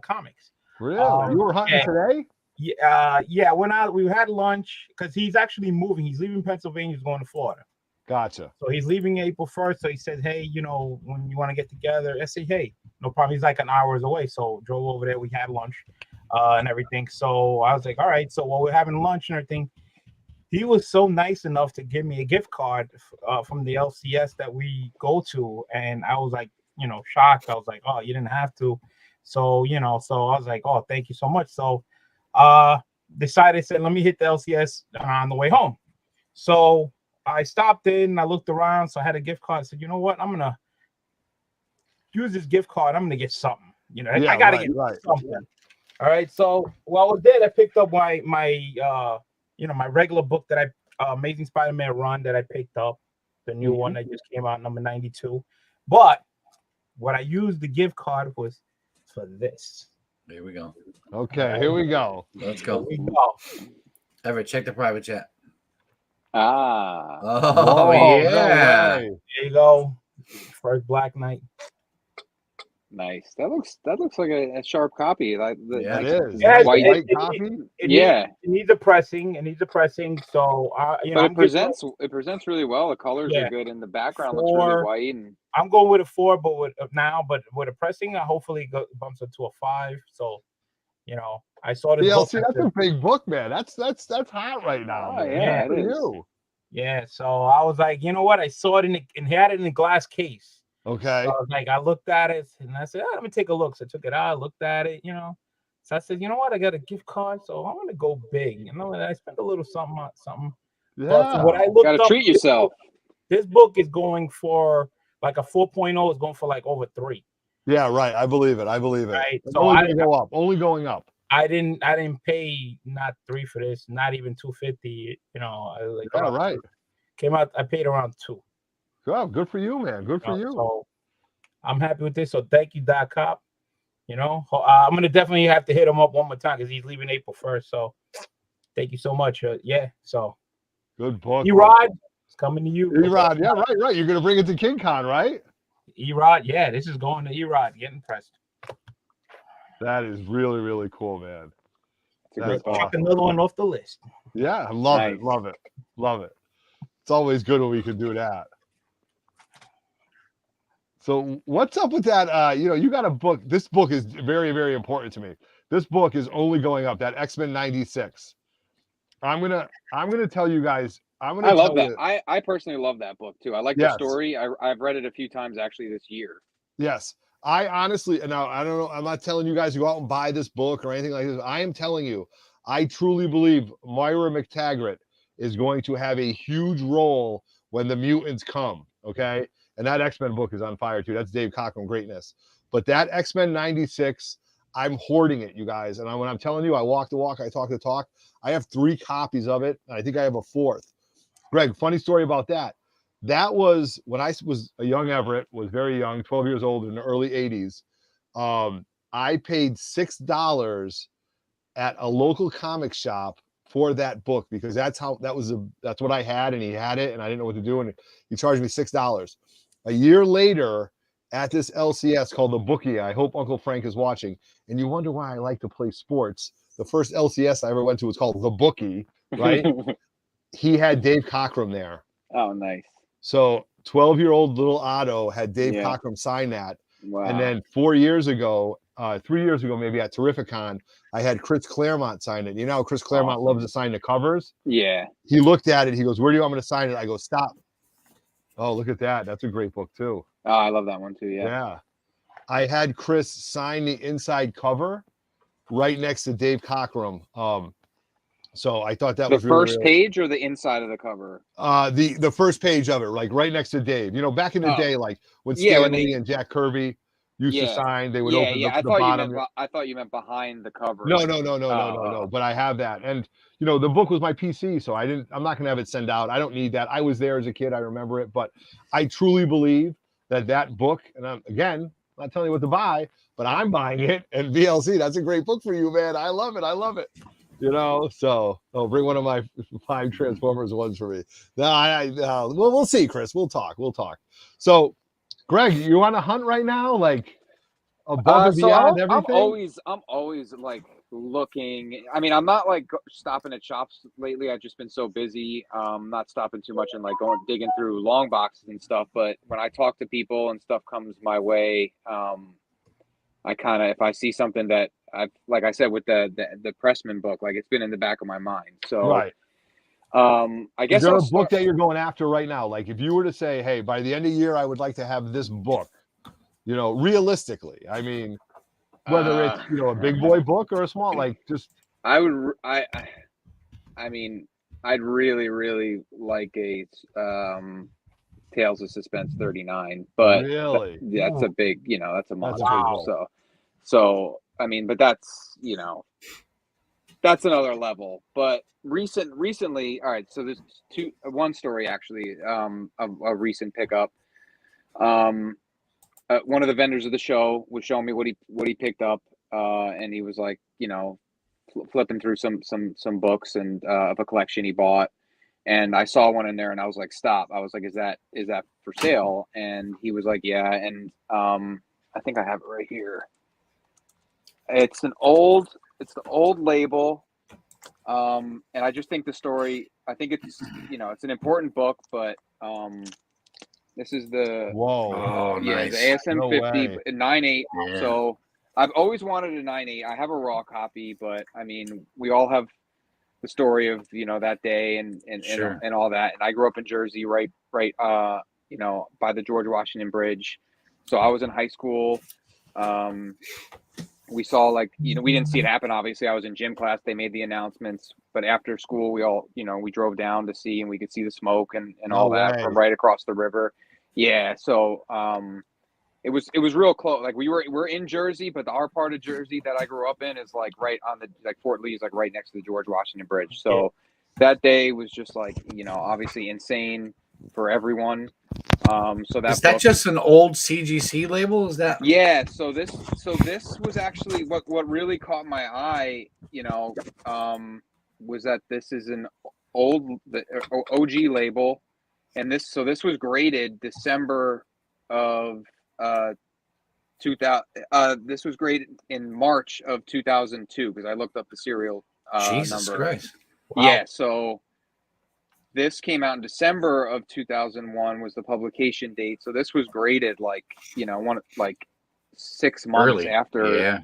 Comics. Really? You were hunting today? Yeah. We had lunch because he's actually moving. He's leaving Pennsylvania. He's going to Florida. Gotcha. So he's leaving April 1st. So he said, hey, when you want to get together, I say, hey, no problem. He's like an hour away. So drove over there. We had lunch and everything. So I was like, all right. So while we're having lunch and everything, he was so nice enough to give me a gift card from the LCS that we go to. And I was like, shocked. I was like, oh, you didn't have to. So, so I was like, oh, thank you so much. So said, let me hit the LCS on the way home. So I stopped in, I looked around, so I had a gift card. I said, you know what? I'm going to use this gift card. I'm going to get something. I got to get something. Yeah. All right. So while I was there, I picked up my regular book that Amazing Spider-Man run that I picked up, the new one that just came out, number 92. But what I used the gift card was for this. Here we go. Okay, here we go. Let's go. Here we go. Everett, check the private chat. Oh, yeah. No way. There you go. First Black Knight. Nice. That looks like a sharp copy. Like it is. Yeah, white copy. It needs a pressing. So but it presents really well. The colors are good, and the background looks really white. And I'm going with a 4, but with a pressing, hopefully bumps it to a 5. So, I saw this. DLC, that's a big book, man. That's hot right now. Oh, yeah, it is. Yeah. So I was like, you know what? I saw it and had it in a glass case. Okay. So I was like, I looked at it and I said, let me take a look. So I took it out, looked at it, So I said, you know what? I got a gift card, so I'm gonna go big. I spent a little something. Yeah. But what I looked gotta treat yourself. This book is going for like a 4.0. Is going for like over 3. Yeah, right. I believe it. Right. It's So only going up. Only going up. I didn't pay not 3 for this, not even 250. You know, right. Came out. I paid around 2. Oh, good for you, man. Good for you. So I'm happy with this. So thank you, Doc Cop. You know, I'm gonna definitely have to hit him up one more time because he's leaving April 1st. So thank you so much. Yeah. So good book. E-Rod, it's coming to you. E-Rod, yeah, right. You're gonna bring it to King Con, right? E-Rod, yeah, this is going to E-Rod. Getting pressed. That is really, really cool, man. That's awesome. Another one off the list. Yeah, I love it. Love it. Love it. It's always good when we can do that. So what's up with that? You know, you got a book. This book is very, very important to me. This book is only going up. That X-Men 96. I'm gonna tell you guys. I love that. I personally love that book too. I like the story. I've read it a few times actually this year. Yes. I honestly, now I don't know. I'm not telling you guys to go out and buy this book or anything like this. I am telling you, I truly believe Moira McTaggart is going to have a huge role when the mutants come. Okay. And that X-Men book is on fire too. That's Dave Cockrum greatness. But that X-Men 96, I'm hoarding it, you guys. And when I'm telling you, I walk the walk, I talk the talk. I have 3 copies of it. And I think I have a 4th. Greg, funny story about that. That was when I was a young Everett, was very young, 12 years old in the early 80s. I paid $6 at a local comic shop for that book because that's what I had, and he had it, and I didn't know what to do, and he charged me $6. A year later, at this LCS called the Bookie, I hope Uncle Frank is watching, and you wonder why I like to play sports. The first LCS I ever went to was called the Bookie, right? He had Dave Cockrum there. Oh, nice. So 12-year-old little Otto had Dave Cockrum sign that. Wow. And then 4 years ago, 3 years ago, maybe at Terrificon, I had Chris Claremont sign it. You know how Chris Claremont loves to sign the covers? Yeah. He looked at it. He goes, "Where do you want me to sign it?" I go, "Stop." Oh, look at that. That's a great book too. Oh, I love that one too. Yeah. Yeah. I had Chris sign the inside cover right next to Dave Cockrum. So I thought that was the first page or the inside of the cover. The first page of it, like right next to Dave. You know, back in the day, like when Stanley and Jack Kirby used to sign, they would open the bottom. I thought you meant behind the cover. No. But I have that, and you know, the book was my PC, so I'm not gonna have it sent out. I don't need that. I was there as a kid. I remember it, but I truly believe that book, and I'm not telling you what to buy, but I'm buying it. And VLC, that's a great book for you, man. I love it. You know, so bring one of my 5 Transformers ones for me. No, we'll see, Chris. We'll talk. So, Greg, you on a hunt right now, like above and beyond everything? I'm always like looking. I mean, I'm not like stopping at shops lately. I've just been so busy. Not stopping too much and like going digging through long boxes and stuff. But when I talk to people and stuff comes my way, I kind of, if I see something that like I said with the Pressman book, like it's been in the back of my mind. So, right. I guess is there a book that you're going after right now? Like if you were to say, hey, by the end of the year, I would like to have this book, you know, realistically, I mean, whether it's, you know, a big boy book or a small, like just. I mean, I'd really, really like a, Tales of Suspense 39, but really, that's a big, you know, that's a monster. Wow. So I mean, but that's, you know, that's another level. But recently, all right. So there's one story actually, a recent pickup. One of the vendors of the show was showing me what he picked up, and he was like, you know, flipping through some books and of a collection he bought. And I saw one in there and I was like, stop. I was like, is that for sale? And he was like, yeah. And I think I have it right here. It's the old label. And I just think the story, I think it's, you know, it's an important book, but this is the nice. The ASM 50 9.8. Yeah. So I've always wanted a 9.8. I have a raw copy, but I mean, we all have the story of, you know, that day and all that. And I grew up in Jersey, right, you know, by the George Washington Bridge. So I was in high school. We saw, like, you know, we didn't see it happen. Obviously, I was in gym class. They made the announcements, but after school, we all, you know, we drove down to see, and we could see the smoke and all that from right across the river. Yeah. So, it was real close. Like we're in Jersey, but our part of Jersey that I grew up in is like right on the like Fort Lee is like right next to the George Washington Bridge. So that day was just like, you know, obviously insane for everyone. So is that just an old CGC label? Is that? Yeah. So this was actually what really caught my eye, you know, was that this is an old OG label, and this was graded December of 2000. This was graded in March of 2002 because I looked up the serial Jesus number. Christ. Wow. Yeah. So this came out in December of 2001 was the publication date. So this was graded like, you know, 6 months after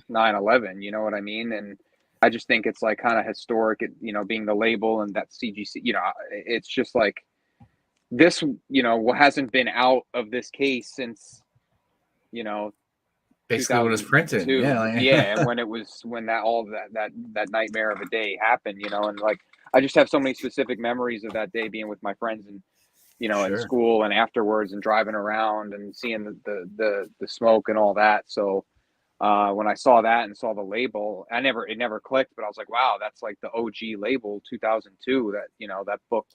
9/11. You know what I mean? And I just think it's like kind of historic, you know, being the label and that CGC, you know, it's just like this, you know, hasn't been out of this case since, you know, basically when it was printed. Yeah. And when that nightmare of a day happened, you know, and like, I just have so many specific memories of that day being with my friends and, you know, in school and afterwards and driving around and seeing the smoke and all that. So, when I saw that and saw the label, it never clicked, but I was like, wow, that's like the OG label 2002 that, you know, that book,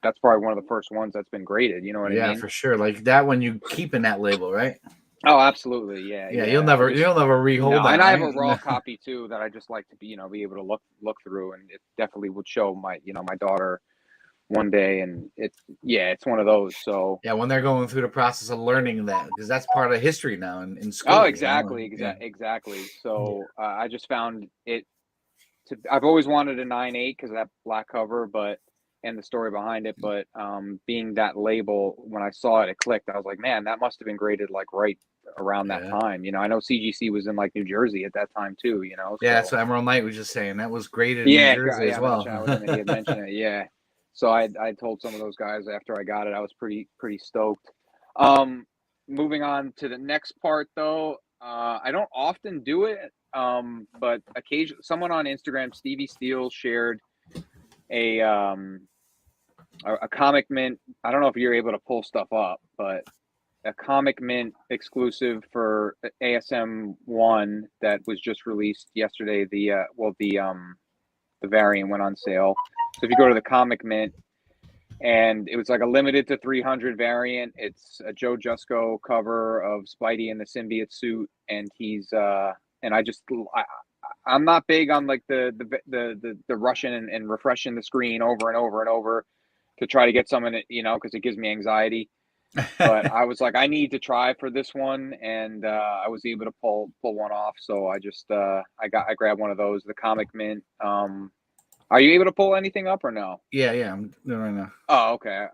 that's probably one of the first ones that's been graded. You know what I mean? Yeah, for sure. Like that one you keep in that label, right? Oh, absolutely. Yeah. Yeah. You'll never rehold that. And I have a raw copy too, that I just like to be able to look through, and it definitely would show my daughter one day, and it's one of those. So yeah, when they're going through the process of learning that, because that's part of history now in school. Oh, exactly. Exactly. So I just found it I've always wanted a 9/8 because of that black cover, and the story behind it, but being that label, when I saw it, it clicked. I was like, man, that must have been graded like right around that time. You know, I know CGC was in like New Jersey at that time too, you know. Yeah, so Emerald Knight was just saying that was graded in New Jersey as well. He had mentioned it, yeah. So I told some of those guys after I got it, I was pretty stoked. Moving on to the next part though, I don't often do it, but occasionally someone on Instagram, Stevie Steele, shared a comic mint. I don't know if you're able to pull stuff up, but a comic mint exclusive for ASM 1 that was just released yesterday. The variant went on sale. So if you go to the comic mint, and it was like a limited to 300 variant. It's a Joe Jusko cover of Spidey in the symbiote suit, and he's and I'm not big on like the rushing and refreshing the screen over and over and over to try to get some in it, you know, because it gives me anxiety. But I was like, I need to try for this one, and I was able to pull one off. So I just I grabbed one of those, the comic mint. Are you able to pull anything up or no? Yeah, I'm doing right now. Oh, okay.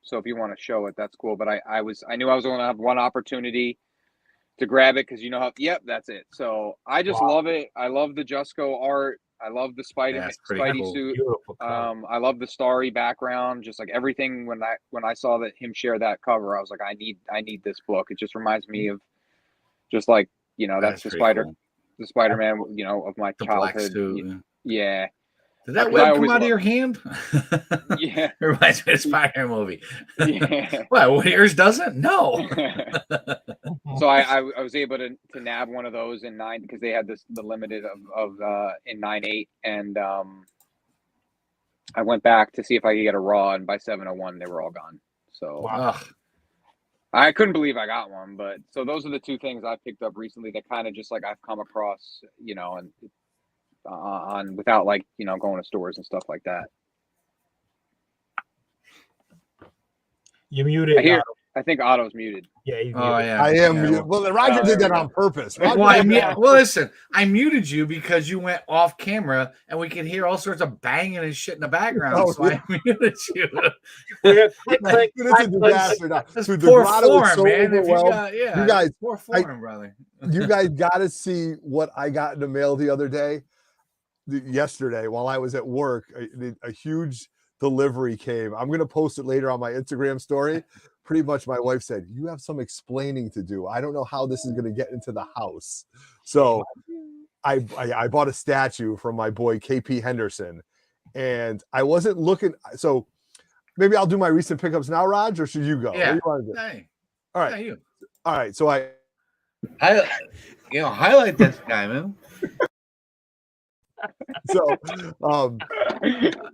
So if you want to show it, that's cool. But I knew I was going to have one opportunity to grab it because you know how. Yep, that's it. So I just love it. I love the Jusko art. I love the Spidey suit. I love the starry background. Just like everything. When I saw that him share that cover, I was like, I need this book. It just reminds me of just like, you know, that's the Spider-Man, you know, of my childhood. Yeah. Did that web come out of your hand? Yeah. It reminds me of the Spider-Man movie. Yeah. Well, yours doesn't? No. So I was able to nab one of those in 9 because they had the limited of in 9/8, and I went back to see if I could get a raw, and by 7/01 they were all gone. So I couldn't believe I got one. But so those are the two things I picked up recently that kind of just like I've come across, you know, and on without like, you know, going to stores and stuff like that. You muted. I think Otto's muted. Yeah, he's muted. I am muted. Well, Roger did that on purpose. Well, listen, I muted you because you went off camera and we could hear all sorts of banging and shit in the background. I muted you. It's a disaster now. Dude, the grotto is so overwhelmed. You guys, poor form, brother. You guys got to see what I got in the mail the other day. Yesterday, while I was at work, a huge delivery came. I'm going to post it later on my Instagram story. Pretty much my wife said, you have some explaining to do. I don't know how this is going to get into the house. So I bought a statue from my boy KP Henderson, and I wasn't looking. So maybe I'll do my recent pickups now, Raj, or should you go? Yeah. What do you want to do? Hey. All right. Yeah, you. All right. So I Highlight this guy, man. So, no,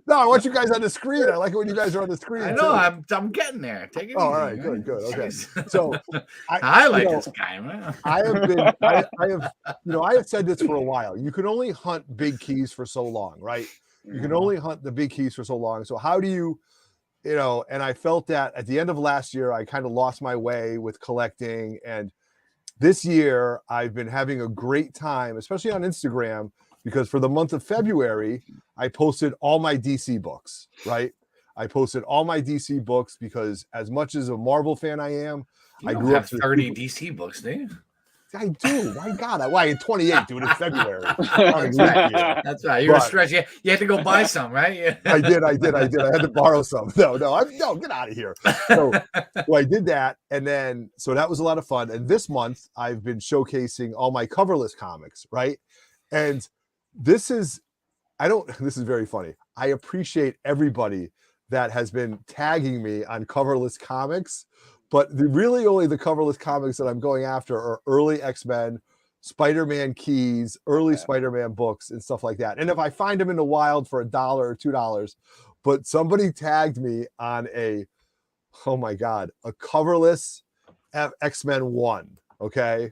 I want you guys on the screen. I like it when you guys are on the screen. I know. I'm getting there. Take it easy. All right, good. Okay. So, this guy, man. I have said this for a while. You can only hunt big keys for so long, right? You can only hunt the big keys for so long. So how do you, and I felt that at the end of last year, I kind of lost my way with collecting. And this year, I've been having a great time, especially on Instagram, because for the month of February, I posted all my DC books, right? I posted all my DC books because as much as a Marvel fan I am, I grew up 30 DC books, do you? I do. My God, I in 28, dude. It's February. That's right. You're a stretch. You had to go buy some, right? Yeah. I did. I had to borrow some. No, get out of here. So I did that, and then so that was a lot of fun. And this month, I've been showcasing all my coverless comics, right? And this is very funny. I appreciate everybody that has been tagging me on coverless comics. But really only the coverless comics that I'm going after are early X-Men, Spider-Man keys, early Spider-Man books, and stuff like that. And if I find them in the wild for $1 or $2, but somebody tagged me on a coverless X-Men 1, okay?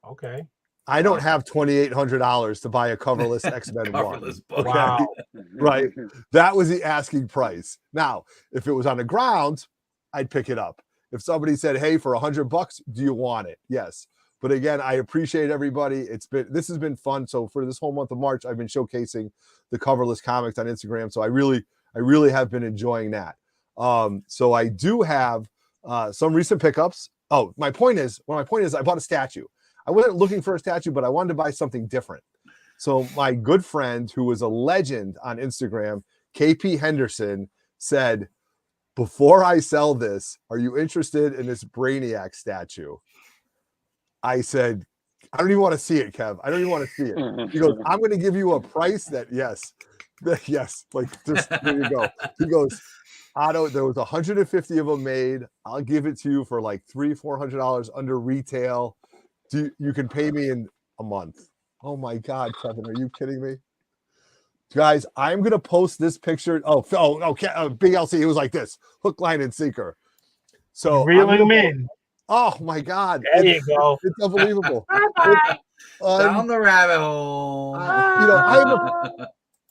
Okay. I don't have $2,800 to buy a coverless X-Men 1. Book. Okay? Wow. Right? That was the asking price. Now, if it was on the ground, I'd pick it up. If somebody said, "Hey, for $100, do you want it?" Yes. But again, I appreciate everybody. This has been fun. So for this whole month of March, I've been showcasing the coverless comics on Instagram. So I really have been enjoying that. So I do have some recent pickups. Oh, my point is, I bought a statue. I wasn't looking for a statue, but I wanted to buy something different. So my good friend, who was a legend on Instagram, KP Henderson, said, "Before I sell this, are you interested in this Brainiac statue?" I said, "I don't even want to see it, Kev. I don't even want to see it." He goes, "I'm going to give you a price that yes, like just there you go." He goes, "Otto, there was 150 of them made. I'll give it to you for like $300-400 under retail. You can pay me in a month." Oh my God, Kevin, are you kidding me? Guys, I'm going to post this picture. Big LC, it was like this, hook, line, and sinker. So reeling them in. Oh my God. There you go. It's unbelievable. Down the rabbit hole.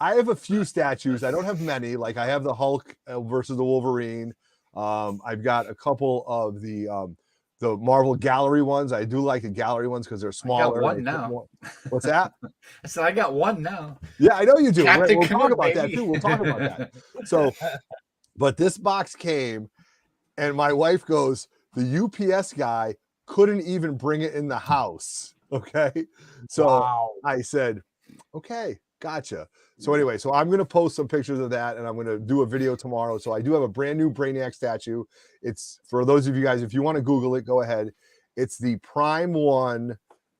I have a few statues. I don't have many. Like I have the Hulk versus the Wolverine. I've got a couple of the Marvel gallery ones. I do like the gallery ones because they're smaller. I got one now. What's that? I said I got one now. Yeah, I know you do. Captain We'll talk about baby. that too. We'll talk about that. So, but this box came, and my wife goes, "The UPS guy couldn't even bring it in the house." Okay, so wow. I said, "Okay, gotcha." So anyway, so I'm going to post some pictures of that, and I'm going to do a video tomorrow. So I do have a brand new Brainiac statue. It's for those of you guys, if you want to Google it, go ahead. It's the Prime 1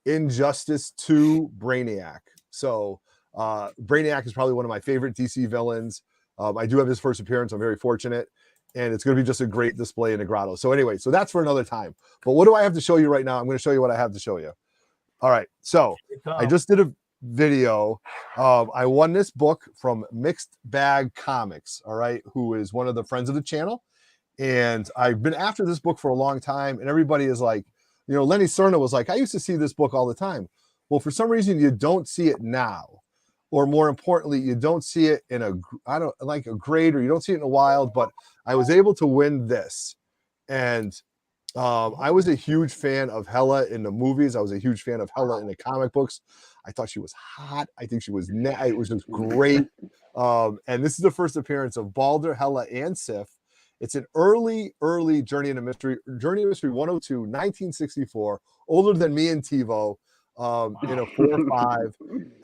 Injustice 2 Brainiac. So Brainiac is probably one of my favorite DC villains. I do have his first appearance. I'm very fortunate. And it's going to be just a great display in the grotto. So anyway, so that's for another time. But what do I have to show you right now? I'm going to show you what I have to show you. All right. So I just did a video. I won this book from Mixed Bag Comics, all right, who is one of the friends of the channel. And I've been after this book for a long time. And everybody is like, Lenny Cerna was like, "I used to see this book all the time." Well, for some reason, you don't see it now. Or more importantly, you don't see it in a grade, or you don't see it in a wild, but I was able to win this. And I was a huge fan of Hela in the movies. I was a huge fan of Hela in the comic books. I thought she was hot. I think she was it was just great. And this is the first appearance of Balder, Hela, and Sif. It's an early Journey into Mystery 102, 1964, older than me and TiVo. In a 4-5,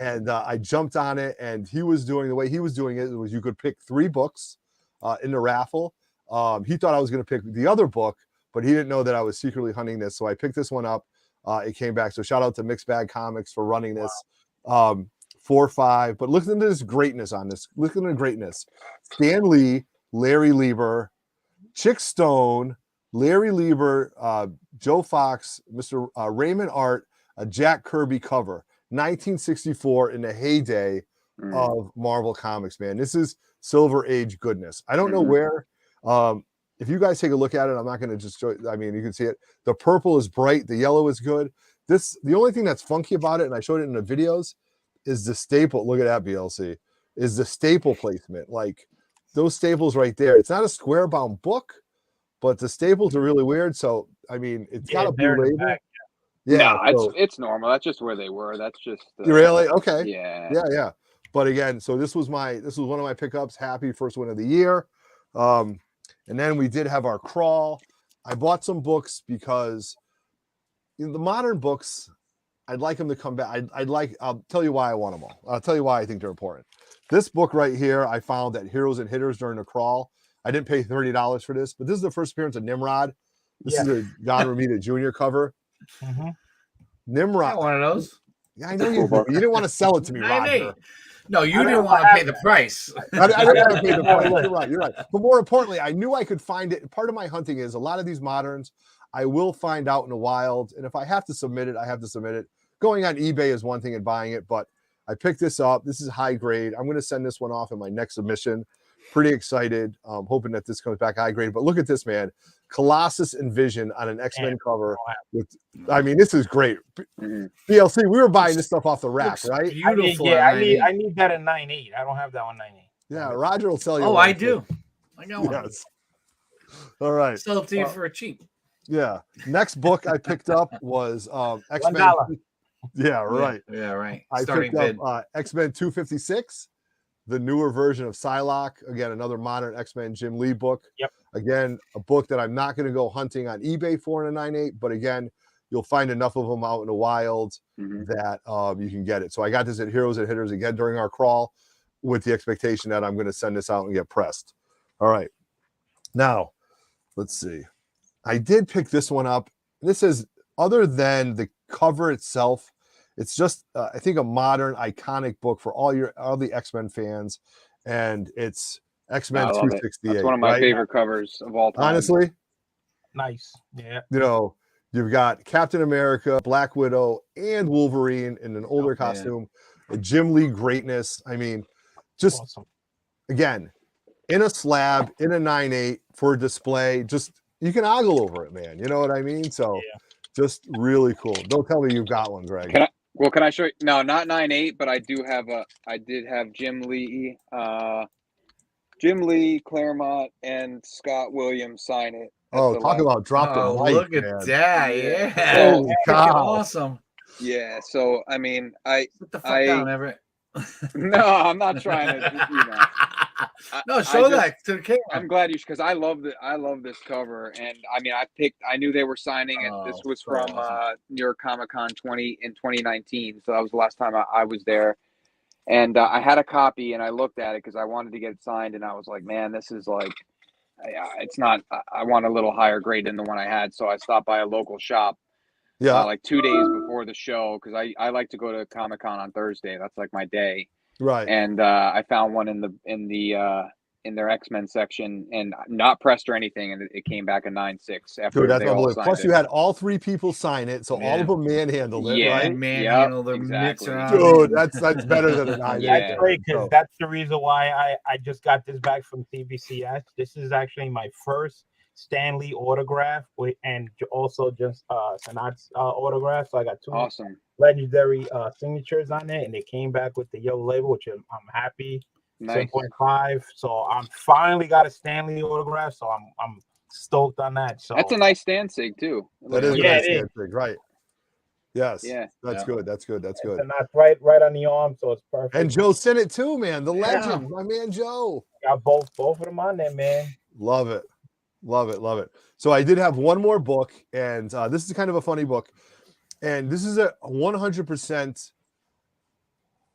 and I jumped on it, and the way he was doing it was you could pick 3 books in the raffle. He thought I was going to pick the other book, but he didn't know that I was secretly hunting this, so I picked this one up. It came back, so shout out to Mixed Bag Comics for running this. 4-5, but look at this greatness on this. Look at the greatness. Stan Lee, Larry Lieber, Chick Stone, Larry Lieber, Joe Fox, Mr. Raymond Art, a Jack Kirby cover, 1964 in the heyday of Marvel Comics, man. This is Silver Age goodness. I don't know where. If you guys take a look at it, I'm not going to just show it. I mean, you can see it. The purple is bright. The yellow is good. The only thing that's funky about it, and I showed it in the videos, is the staple. Look at that, BLC. Is the staple placement. Like those staples right there. It's not a square bound book, but the staples are really weird. So, I mean, it's got a blue label. Yeah, no, it's normal. That's just where they were. That's just really okay. Yeah. But again, so this was one of my pickups. Happy first one of the year. And then we did have our crawl. I bought some books because the modern books, I'd like them to come back. I'll tell you why I want them all. I'll tell you why I think they're important. This book right here, I found at Heroes and Hitters during the crawl. I didn't pay $30 for this, but this is the first appearance of Nimrod. This is a John Romita Jr. cover. Nimrod. I got one of those. Yeah, I know you. You didn't want to sell it to me, Roger. No, you didn't want to pay the price. I didn't want to pay the price. You're right. But more importantly, I knew I could find it. Part of my hunting is a lot of these moderns I will find out in the wild. And if I have to submit it, I have to submit it. Going on eBay is one thing and buying it, but I picked this up. This is high grade. I'm going to send this one off in my next submission. Pretty excited. Hoping that this comes back high grade. But look at this, man. Colossus and Vision on an X-Men cover. I mean, this is great. BLC, we were buying this stuff off the rack, right? Beautiful. I need that in 9.8. I don't have that one 9.8. Yeah, Roger will sell you. Oh, I do. I got one. Yes. All right. Sell it to you for cheap. Yeah. Next book I picked up was X-Men. Yeah, right. Yeah, right. I picked up X-Men 256, the newer version of Psylocke. Again, another modern X-Men Jim Lee book. Yep. Again, a book that I'm not going to go hunting on eBay for in a 9.8, but again, you'll find enough of them out in the wild that you can get it. So I got this at Heroes and Hitters again during our crawl with the expectation that I'm going to send this out and get pressed. All right. Now, let's see. I did pick this one up. This is, other than the cover itself, it's just, I think, a modern, iconic book for all the X-Men fans, and it's X-Men 268. That's one of my favorite covers of all time. Honestly, nice. Yeah. You know, you've got Captain America, Black Widow, and Wolverine in an older costume. Jim Lee greatness. I mean, just awesome. Again, in a slab, in a 9.8 for display. Just you can ogle over it, man. You know what I mean? So, just really cool. Don't tell me you've got one, Greg. Can I show you? No, not 9.8, but I did have Jim Lee, Claremont, and Scott Williams sign it. Oh, talk about drop the light. Look at that. Yeah. Oh, God. Awesome. Yeah. So, I mean, Put the fuck down, Everett. No, I'm not trying to, No, show that to the camera. I'm glad because I love this cover. And I mean, I knew they were signing it. This was from New York Comic Con 2019. So that was the last time I was there. And I had a copy and I looked at it because I wanted to get it signed. And I was like, man, this is like, it's not, I want a little higher grade than the one I had. So I stopped by a local shop. Yeah, like 2 days before the show, because I like to go to Comic-Con on Thursday. That's like my day. Right. And I found one in their X-Men section, and not pressed or anything, and it came back a 9.6 after. Dude, that's unbelievable. Plus, you had all three people sign it, so all of them manhandled it, right? Manhandled their mitts around. Dude, that's better than a 9.8. That's great, because that's the reason why I just got this back from CBCS. This is actually my first Stanley autograph and also just Sanat's autograph. So I got two legendary signatures on it, and they came back with the yellow label, which I'm happy. Nice. 7.5. So I'm finally got a Stanley autograph. So I'm stoked on that. So that's a nice stand sig too. That is a nice stand sig, right? Yes. Yeah. That's good. That's good. That's good. And that's right on the arm, so it's perfect. And Joe sent it too, man. The legend, my man Joe. Got both of them on there, man. Love it. Love it. Love it. So I did have one more book, and this is kind of a funny book. And this is a 100%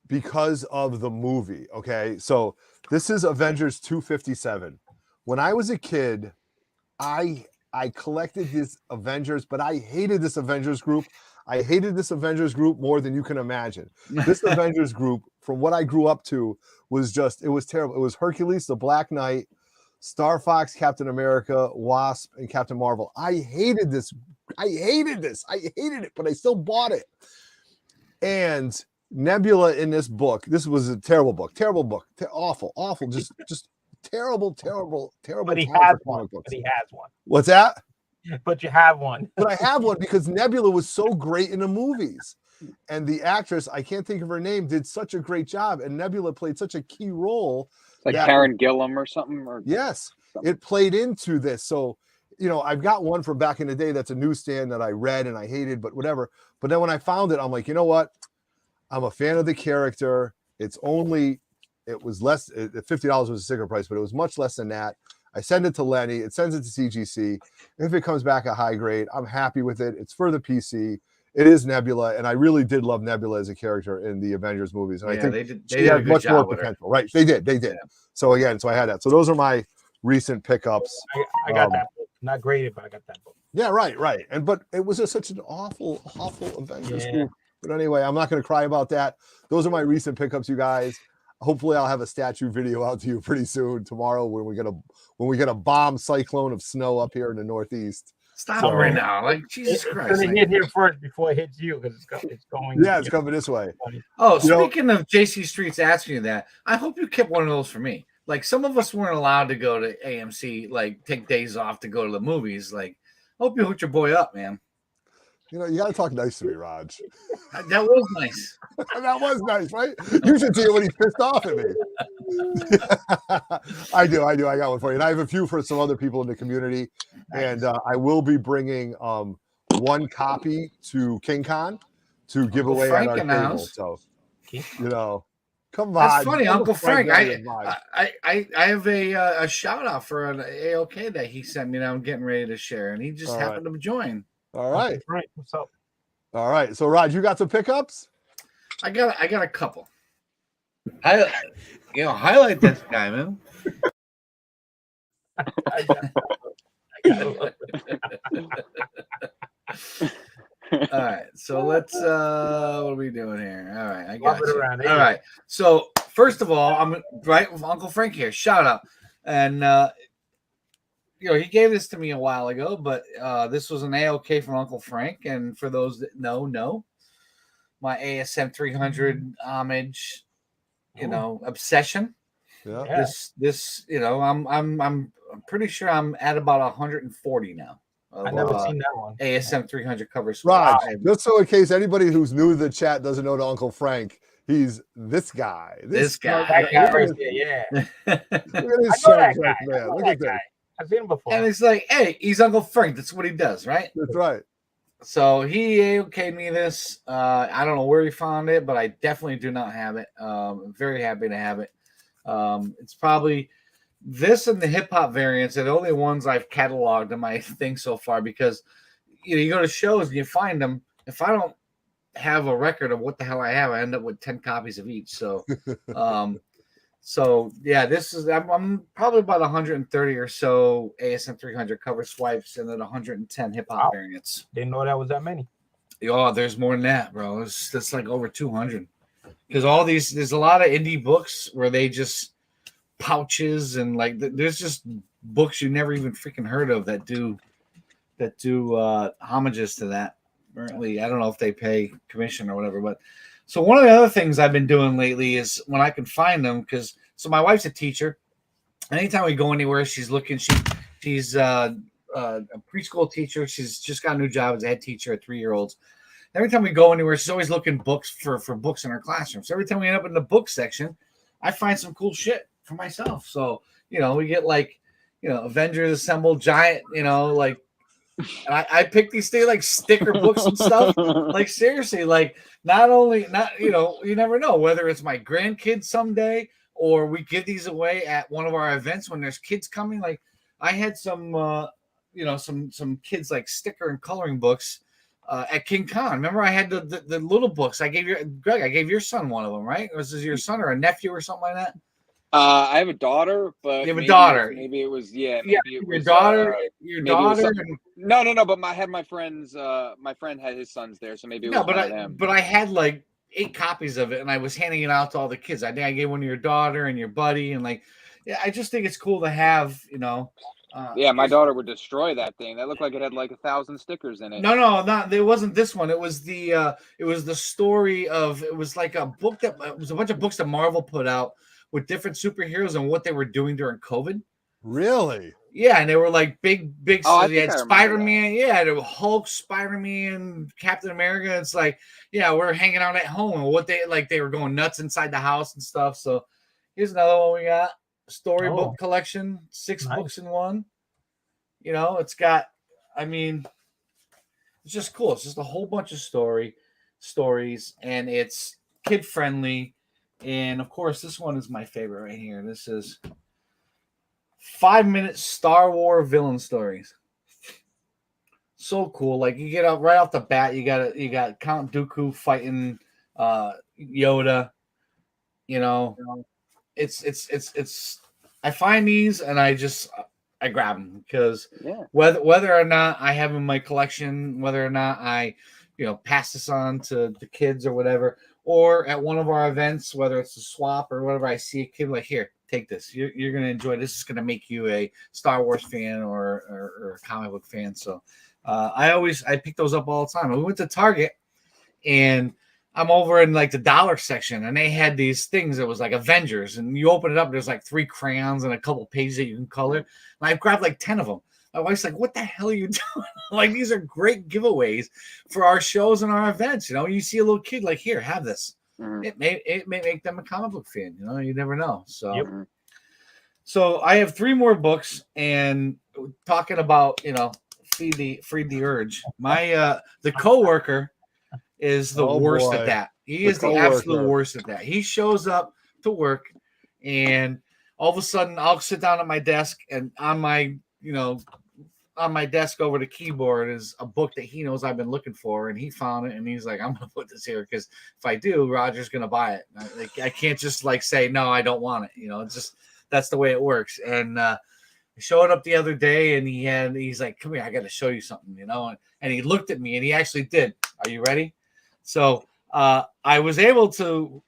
because of the movie. Okay. So this is Avengers 257. When I was a kid, I collected this Avengers, but I hated this Avengers group. I hated this Avengers group more than you can imagine. This Avengers group, from what I grew up to, was just, it was terrible. It was Hercules, the Black Knight, Star Fox, Captain America, Wasp, and Captain Marvel. I hated this. I hated it, but I still bought it. And Nebula in this book, this was a terrible book, awful, just terrible. But he has one. What's that? But you have one. But I have one because Nebula was so great in the movies. And the actress, I can't think of her name, did such a great job. And Nebula played such a key role. Like Karen Gillan or something? Yes, it played into this. So, I've got one from back in the day that's a newsstand that I read and I hated, but whatever. But then when I found it, I'm like, you know what? I'm a fan of the character. It was less, $50 was a sticker price, but it was much less than that. I send it to Lenny. It sends it to CGC. If it comes back a high grade, I'm happy with it. It's for the PC. It is Nebula, and I really did love Nebula as a character in the Avengers movies. And I think she had much more potential. Right? They did. Yeah. So I had that. So those are my recent pickups. I got that book. Not graded, but I got that book. Yeah, right. But it was just such an awful Avengers group. But anyway, I'm not going to cry about that. Those are my recent pickups, you guys. Hopefully, I'll have a statue video out to you pretty soon tomorrow when we get a bomb cyclone of snow up here in the Northeast. Stop right now! Like Jesus Christ! It's going to hit here first before it hits you because it's going. Yeah, it's coming this way. Oh, speaking of JC Streets asking you that, I hope you kept one of those for me. Like some of us weren't allowed to go to AMC, like take days off to go to the movies. Like, hope you hooked your boy up, man. You got to talk nice to me, Raj. That was nice. That was nice, right? You should see it when he's pissed off at me. I do. I got one for you. And I have a few for some other people in the community. And I will be bringing one copy to King Con to give away at our table. So, come on. That's funny, Uncle Frank. I have a shout out for an AOK that he sent me that I'm getting ready to share. And he just happened to join. All right. Right. What's up? All right. So, Raj, you got some pickups? I got a couple. Highlight this guy, man. All right. So let's what are we doing here? All right, I got you. All right. So first of all, I'm right with Uncle Frank here. Shout out. And he gave this to me a while ago, but this was an AOK from Uncle Frank. And for those that know, my ASM 300 homage, obsession. Yeah. This, I'm pretty sure I'm at about 140 now. I've never seen that one. ASM 300 covers. Raj, just so in case anybody who's new to the chat doesn't know Uncle Frank, he's this guy. This guy. Yeah. Look at his shirt, man. Look at that. I've seen him before. And it's like, hey, he's Uncle Frank. That's what he does, right? That's right. So he AOK'd me this. I don't know where he found it, but I definitely do not have it. I'm very happy to have it. It's probably this and the hip hop variants are the only ones I've cataloged in my thing so far because you go to shows and you find them. If I don't have a record of what the hell I have, I end up with 10 copies of each. So, so yeah, this is I'm probably about 130 or so ASM 300 cover swipes and then 110 hip hop variants. Didn't know that was that many. Oh, there's more than that, bro. It's like over 200. Because there's a lot of indie books where they just pouches and like there's just books you never even freaking heard of that do homages to that. Apparently, I don't know if they pay commission or whatever, but so one of the other things I've been doing lately is when I can find them, so my wife's a teacher. Anytime we go anywhere, she's looking. She's a preschool teacher. She's just got a new job as a head teacher of 3-year-olds. Every time we go anywhere, she's always looking books for books in her classroom. So every time we end up in the book section, I find some cool shit for myself. So, we get Avengers Assemble Giant, and I pick these things like sticker books and stuff. Like seriously, like you never know whether it's my grandkids someday or we give these away at one of our events when there's kids coming. Like I had some kids like sticker and coloring books at King Con. Remember I had the little books. I gave your son one of them, right? Was this your son or a nephew or something like that? I have a daughter, but you have a daughter. Maybe it was your daughter. Your daughter. No. But I had my friends. My friend had his sons there, so maybe it was one of them. But I had like 8 copies of it, and I was handing it out to all the kids. I think I gave one to your daughter and your buddy, and Yeah, I just think it's cool to have, Yeah, my daughter would destroy that thing. That looked like it had like 1,000 stickers in it. No, not. It wasn't this one. It was the story of. It was like a book it was a bunch of books that Marvel put out with different superheroes and what they were doing during COVID. Really? Yeah, and they were like big. Oh, They had Spider-Man. Yeah, there were Hulk, Spider-Man, Captain America. It's like, yeah, we're hanging out at home, and what they were going nuts inside the house and stuff. So here's another one we got. Storybook collection, 6 books in one. It's got, it's just cool. It's just a whole bunch of stories, and it's kid friendly. And of course, this one is my favorite right here. This is 5-minute Star Wars villain stories. So cool. Like, you get out right off the bat, you got Count Dooku fighting Yoda. It's I find these and I grab them because whether or not I have them in my collection, whether or not I pass this on to the kids or whatever, or at one of our events, whether it's a swap or whatever, I see a kid like, here, take this. You're gonna enjoy this. It's gonna make you a Star Wars fan or a comic book fan. So I pick those up all the time. I went to Target and I'm over in like the dollar section, and they had these things that was like Avengers, and you open it up, there's like 3 crayons and a couple pages that you can color. And I grabbed like 10 of them. My wife's like, "What the hell are you doing?" Like, these are great giveaways for our shows and our events. You see a little kid like, "Here, have this." It may make them a comic book fan. You never know. So, so I have 3 more books, and talking about feed the urge. My the coworker is the worst at that. He is the absolute worst at that. He shows up to work, and all of a sudden I'll sit down at my desk, and on my desk over the keyboard is a book that he knows I've been looking for, and he found it, and he's like, "I'm gonna put this here because if I do, Roger's gonna buy it." I can't just like say no, I don't want it. It's just that's the way it works. And I showed up the other day, and he's like, "Come here, I got to show you something," and he looked at me, and he actually did. Are you ready? So I was able to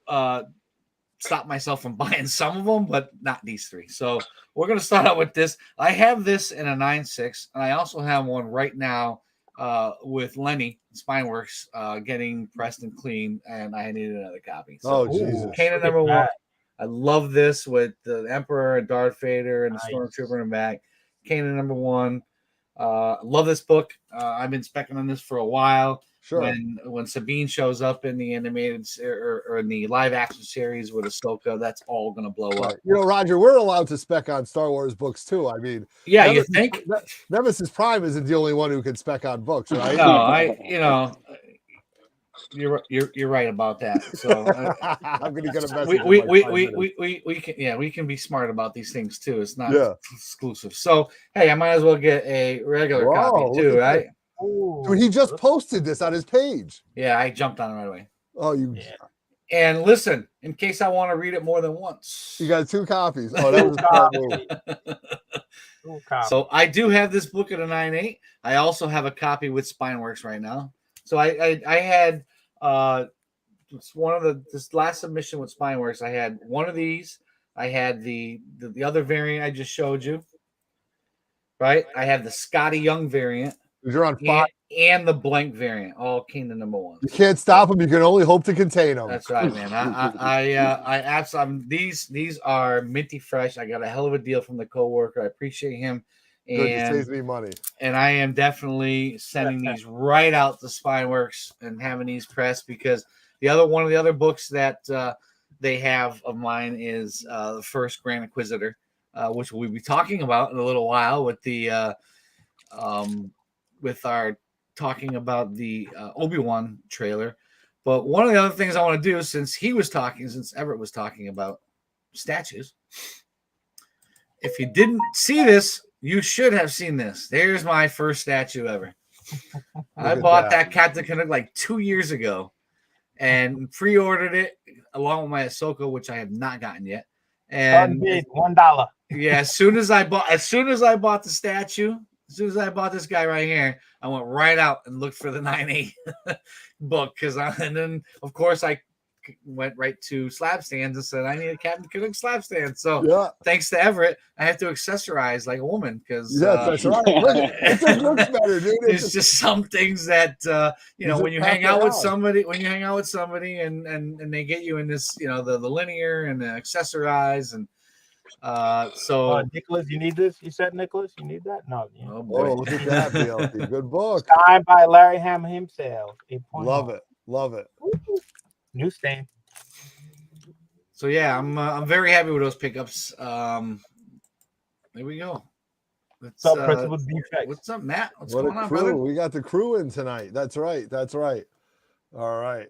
stop myself from buying some of them, but not these 3. So we're going to start out with this. I have this in a 9.6, and I also have one right now with Lenny Spineworks getting pressed and clean, and I needed another copy. So, Jesus. Kanan number 1. I love this with the Emperor and Darth Vader and the Stormtrooper in the back. Kanan number 1. Love this book. I've been specking on this for a while. Sure. When Sabine shows up in the animated or in the live action series with Ahsoka, that's all going to blow up. Roger, we're allowed to spec on Star Wars books too. I mean, yeah, you think Nemesis Prime isn't the only one who can spec on books, right? No, you're right about that. So I'm going to get a message. we can be smart about these things too. It's not exclusive. So hey, I might as well get a regular copy too, right? Dude, he just posted this on his page. Yeah, I jumped on it right away. Oh, you. Yeah. And listen, in case I want to read it more than once, you got 2 copies. Oh, that was a smart move. So I do have this book at a 9.8. I also have a copy with Spineworks right now. So I had one of this last submission with Spineworks. I had one of these. I had the other variant I just showed you. Right. I have the Scotty Young variant. You're on 5 and the blank variant, all came to number 1. You can't stop them. You can only hope to contain them. That's right, man. I absolutely these are minty fresh. I got a hell of a deal from the coworker. I appreciate him. And it saves me money. And I am definitely sending these right out to Spineworks and having these pressed because one of the other books that they have of mine is the first Grand Inquisitor, which we'll be talking about in a little while with the with our talking about the Obi-Wan trailer. But one of the other things I want to do, since Everett was talking about statues, if you didn't see this, you should have seen this. There's my first statue ever. I bought that Captain Canuck like 2 years ago and pre-ordered it along with my Ahsoka, which I have not gotten yet. And $1. Yeah, as soon as I bought the statue, as soon as I bought this guy right here, I went right out and looked for the 9.8 book and then of course I went right to slab stands and said, I need a Captain Canuck slab stand. So thanks to Everett, I have to accessorize like a woman because that's right. Look, it just looks better, dude. It's just some things that you know, when you hang out with somebody, and they get you in this, you know, the linear and the accessorize and so Nicholas, you need this? You said, Nicholas, you need that? No. Oh boy, look at that, BLT. Good book. Signed by Larry Hama himself. Love it. New stand. So yeah, I'm very happy with those pickups. There we go. What's up, Pressable Deffects? What's up, Matt? What's going on, crew. brother? We got the crew in tonight. That's right. All right.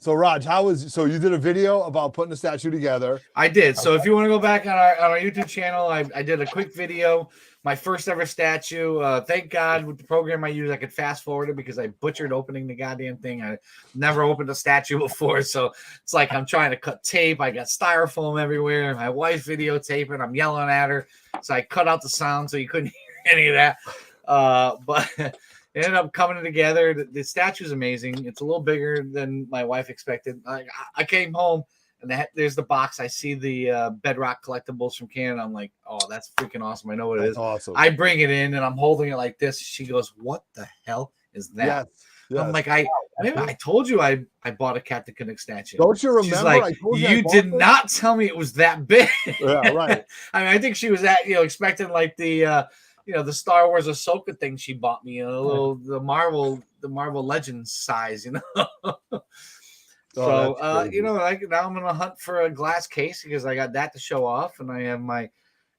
So Raj, so you did a video about putting the statue together? I did. So if you want to go back on our YouTube channel, I did a quick video, my first ever statue. Thank God with the program I use, I could fast forward it because I butchered opening the goddamn thing. I never opened a statue before, so it's like I'm trying to cut tape. I got styrofoam everywhere. My wife videotaping. I'm yelling at her, so I cut out the sound so you couldn't hear any of that. But it ended up coming together. The statue's amazing. It's a little bigger than my wife expected. I came home and there's the box. I see the Bedrock Collectibles from Canada. I'm like, oh, that's freaking awesome. I know what it is. Awesome. I bring it in and I'm holding it like this. She goes, what the hell is that? Yes. I'm like, maybe I told you I bought a Captain Canuck statue. Don't you remember? She's like, I told you did not tell me it was that big. Yeah, right. I mean, I think she was expecting like the the Star Wars Ahsoka thing she bought me, the Marvel Legends size, So like now I'm gonna hunt for a glass case because I got that to show off, and I have my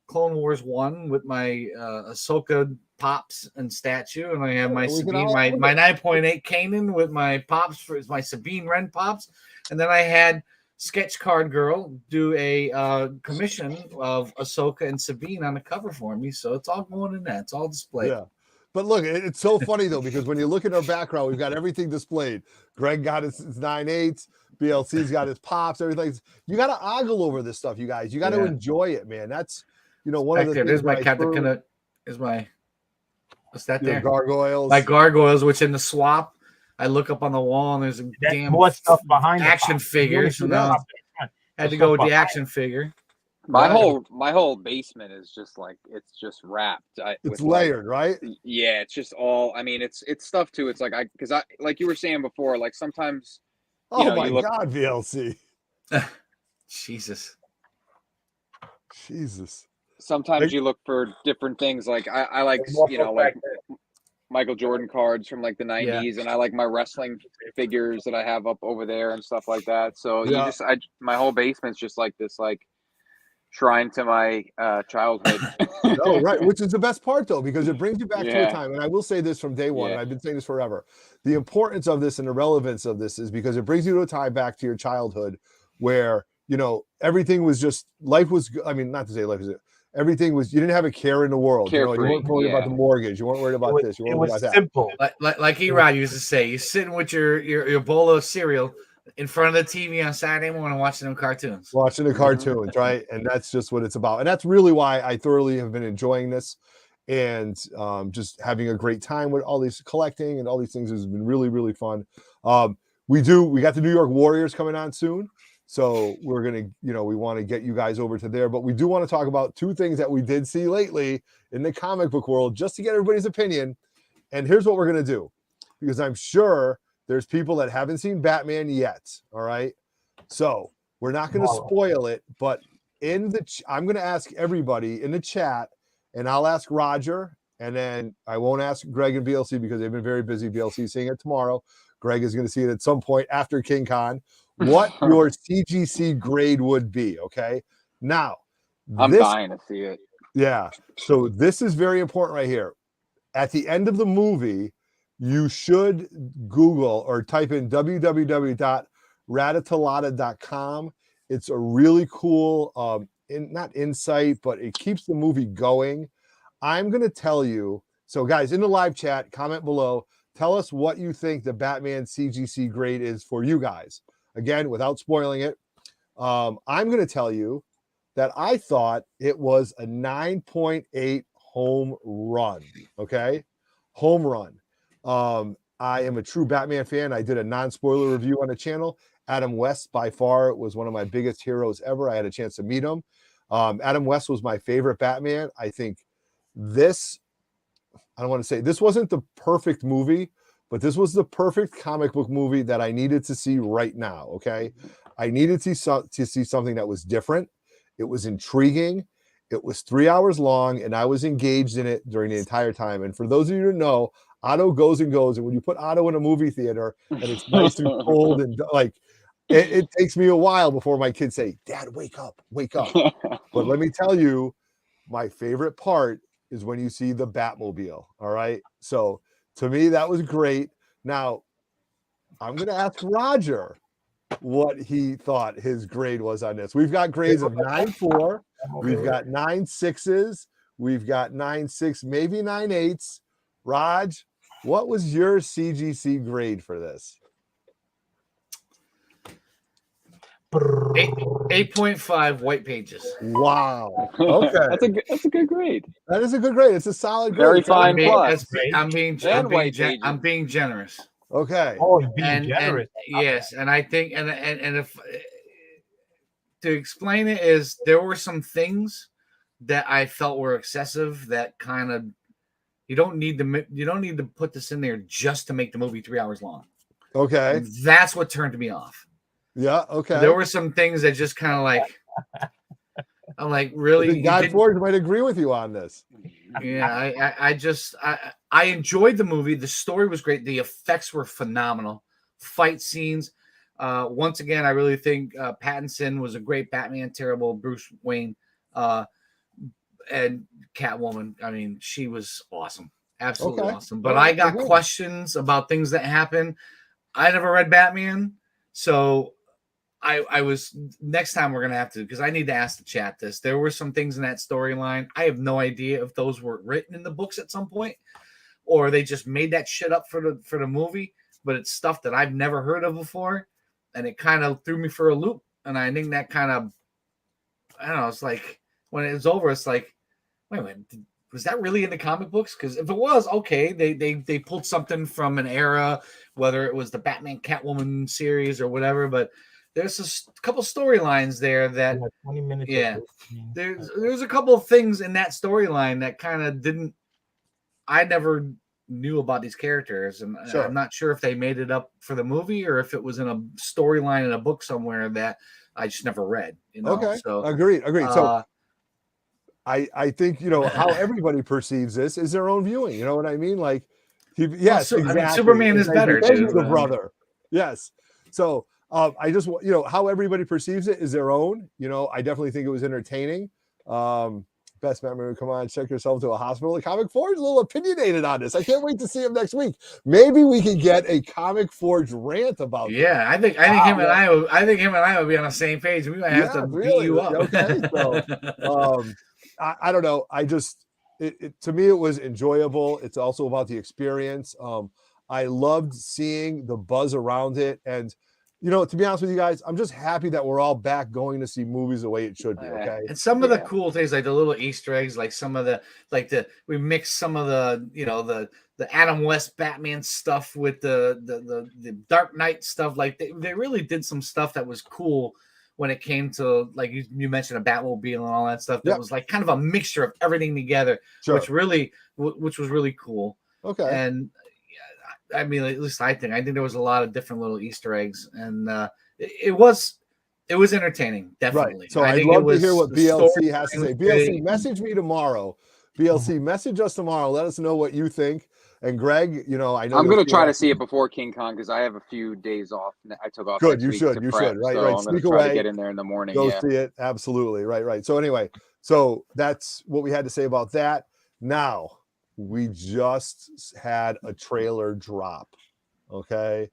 Clone Wars 1 with my Ahsoka pops and statue, and I have my Sabine, my 9.8 Kanan with my pops for my Sabine Wren pops, and then I had Sketch Card Girl do a commission of Ahsoka and Sabine on the cover for me, so it's all going in that. It's all displayed. Yeah, but look, it's so funny though because when you look at our background, we've got everything displayed. Greg got his 9.8s, BLC's got his pops, everything. You got to ogle over this stuff, you guys. You got to enjoy it, man. That's one of the things. There's my Captain Canuck. What's that there? Gargoyles. My gargoyles, which in the swap. I look up on the wall and there's a damn more stuff behind action figure. So now I had to go with the action figure. My whole basement is just like it's just wrapped. It's layered, right? Yeah, it's just all. I mean, it's stuff too. It's like because like you were saying before, like sometimes. Oh my God, VLC. Jesus. Sometimes you look for different things. Like I like like Michael Jordan cards from like the 90s, and I like my wrestling figures that I have up over there and stuff like that. So my whole basement's just like this like shrine to my childhood. Oh, right, which is the best part though, because it brings you back to a time. And I will say this from day one, and I've been saying this forever. The importance of this and the relevance of this is because it brings you to a time back to your childhood where everything was just life was. I mean, not to say life was. Everything was, you didn't have a care in the world. You weren't worried about the mortgage. You weren't worried about this. You weren't worried about that. Simple. Like E-Rod used to say, you're sitting with your bowl of cereal in front of the TV on Saturday morning watching them cartoons. Watching the cartoons, right? And that's just what it's about. And that's really why I thoroughly have been enjoying this and just having a great time with all these collecting and all these things has been really, really fun. We got the New York Warriors coming on soon. So we're going to, we want to get you guys over to there, but we do want to talk about two things that we did see lately in the comic book world, just to get everybody's opinion. And here's what we're going to do, because I'm sure there's people that haven't seen Batman yet. All right. So we're not going to spoil it, but I'm going to ask everybody in the chat, and I'll ask Roger, and then I won't ask Greg and BLC because they've been very busy. BLC seeing it tomorrow. Greg is going to see it at some point after King Con. What your CGC grade would be, okay? Now, I'm dying to see it. Yeah. So this is very important right here. At the end of the movie, you should Google or type in www.ratatalata.com. It's a really cool, not insight, but it keeps the movie going. I'm going to tell you. So, guys, in the live chat, comment below. Tell us what you think the Batman CGC grade is for you guys. Again, without spoiling it, I'm going to tell you that I thought it was a 9.8 home run. Okay, home run. I am a true Batman fan. I did a non-spoiler review on the channel. Adam West, by far, was one of my biggest heroes ever. I had a chance to meet him. Adam West was my favorite Batman. I think this, I don't want to say, this wasn't the perfect movie, but this was the perfect comic book movie that I needed to see right now, okay? I needed to see something that was different. It was intriguing. It was 3 hours long, and I was engaged in it during the entire time. And for those of you who know, Otto goes and goes. And when you put Otto in a movie theater and it's nice and cold and like, it takes me a while before my kids say, Dad, wake up, wake up. But let me tell you, my favorite part is when you see the Batmobile. All right. So to me, that was great. Now, I'm going to ask Roger what he thought his grade was on this. We've got grades of 9.4. We've got 9.6s. We've got 9.6, maybe 9.8s. Raj, what was your CGC grade for this? 8.5 white pages. Wow. Okay. that's a good grade. That is a good grade. It's a solid grade. Very fine plus. I'm being generous. Okay. Oh, you're being generous. And, yes, and I think and if to explain it is there were some things that I felt were excessive that kind of you don't need to put this in there just to make the movie 3 hours long. Okay. And that's what turned me off. Yeah, okay. There were some things that just kind of like I'm like, really? Guy Ford might agree with you on this. Yeah, I enjoyed the movie. The story was great. The effects were phenomenal. Fight scenes. Once again, I really think Pattinson was a great Batman, terrible Bruce Wayne. And Catwoman, I mean, she was awesome. Absolutely awesome. But I got questions about things that happened. I never read Batman. So I was next time we're gonna have to, because I need to ask the chat this. There were some things in that storyline. I have no idea if those were written in the books at some point, or they just made that shit up for the movie. But it's stuff that I've never heard of before, and it kind of threw me for a loop. And I think that kind of, I don't know. It's like when it was over, it's like, wait a minute, was that really in the comic books? Because if it was, okay, they pulled something from an era, whether it was the Batman Catwoman series or whatever, but there's a couple storylines there that 20 minutes. Yeah, there's a couple of things in that storyline that kind of didn't. I never knew about these characters, and I'm not sure if they made it up for the movie or if it was in a storyline in a book somewhere that I just never read. You know? Okay, so agreed. So I think how everybody perceives this is their own viewing. You know what I mean? Like, yes, exactly. I mean, Superman is better too. The brother, yes. So. I just, how everybody perceives it is their own. I definitely think it was entertaining. Best memory, come on, check yourself to a hospital. The Comic Forge is a little opinionated on this. I can't wait to see him next week. Maybe we can get a Comic Forge rant about this. Yeah, I think him and I would be on the same page. We might have to beat you up. Okay, so I don't know. I just to me it was enjoyable. It's also about the experience. I loved seeing the buzz around it, and to be honest with you guys, I'm just happy that we're all back going to see movies the way it should be. Okay. And some of the cool things, like the little Easter eggs, like some of we mixed some of the, the Adam West Batman stuff with the Dark Knight stuff. Like they really did some stuff that was cool when it came to, like you mentioned, a Batmobile and all that stuff. That was like kind of a mixture of everything together, which was really cool. Okay. And I mean, at least I think there was a lot of different little Easter eggs, and it was entertaining, definitely. Right. So I'd love to hear what BLC has to say. BLC, message me tomorrow. BLC, message us tomorrow. Let us know what you think. And Greg, I know I'm going to try to see it before King Kong because I have a few days off. I took off. Good, you should. Right, so right. I'm going to try to get in there in the morning. Go see it. Absolutely. Right. So anyway, that's what we had to say about that. Now. We just had a trailer drop. Okay.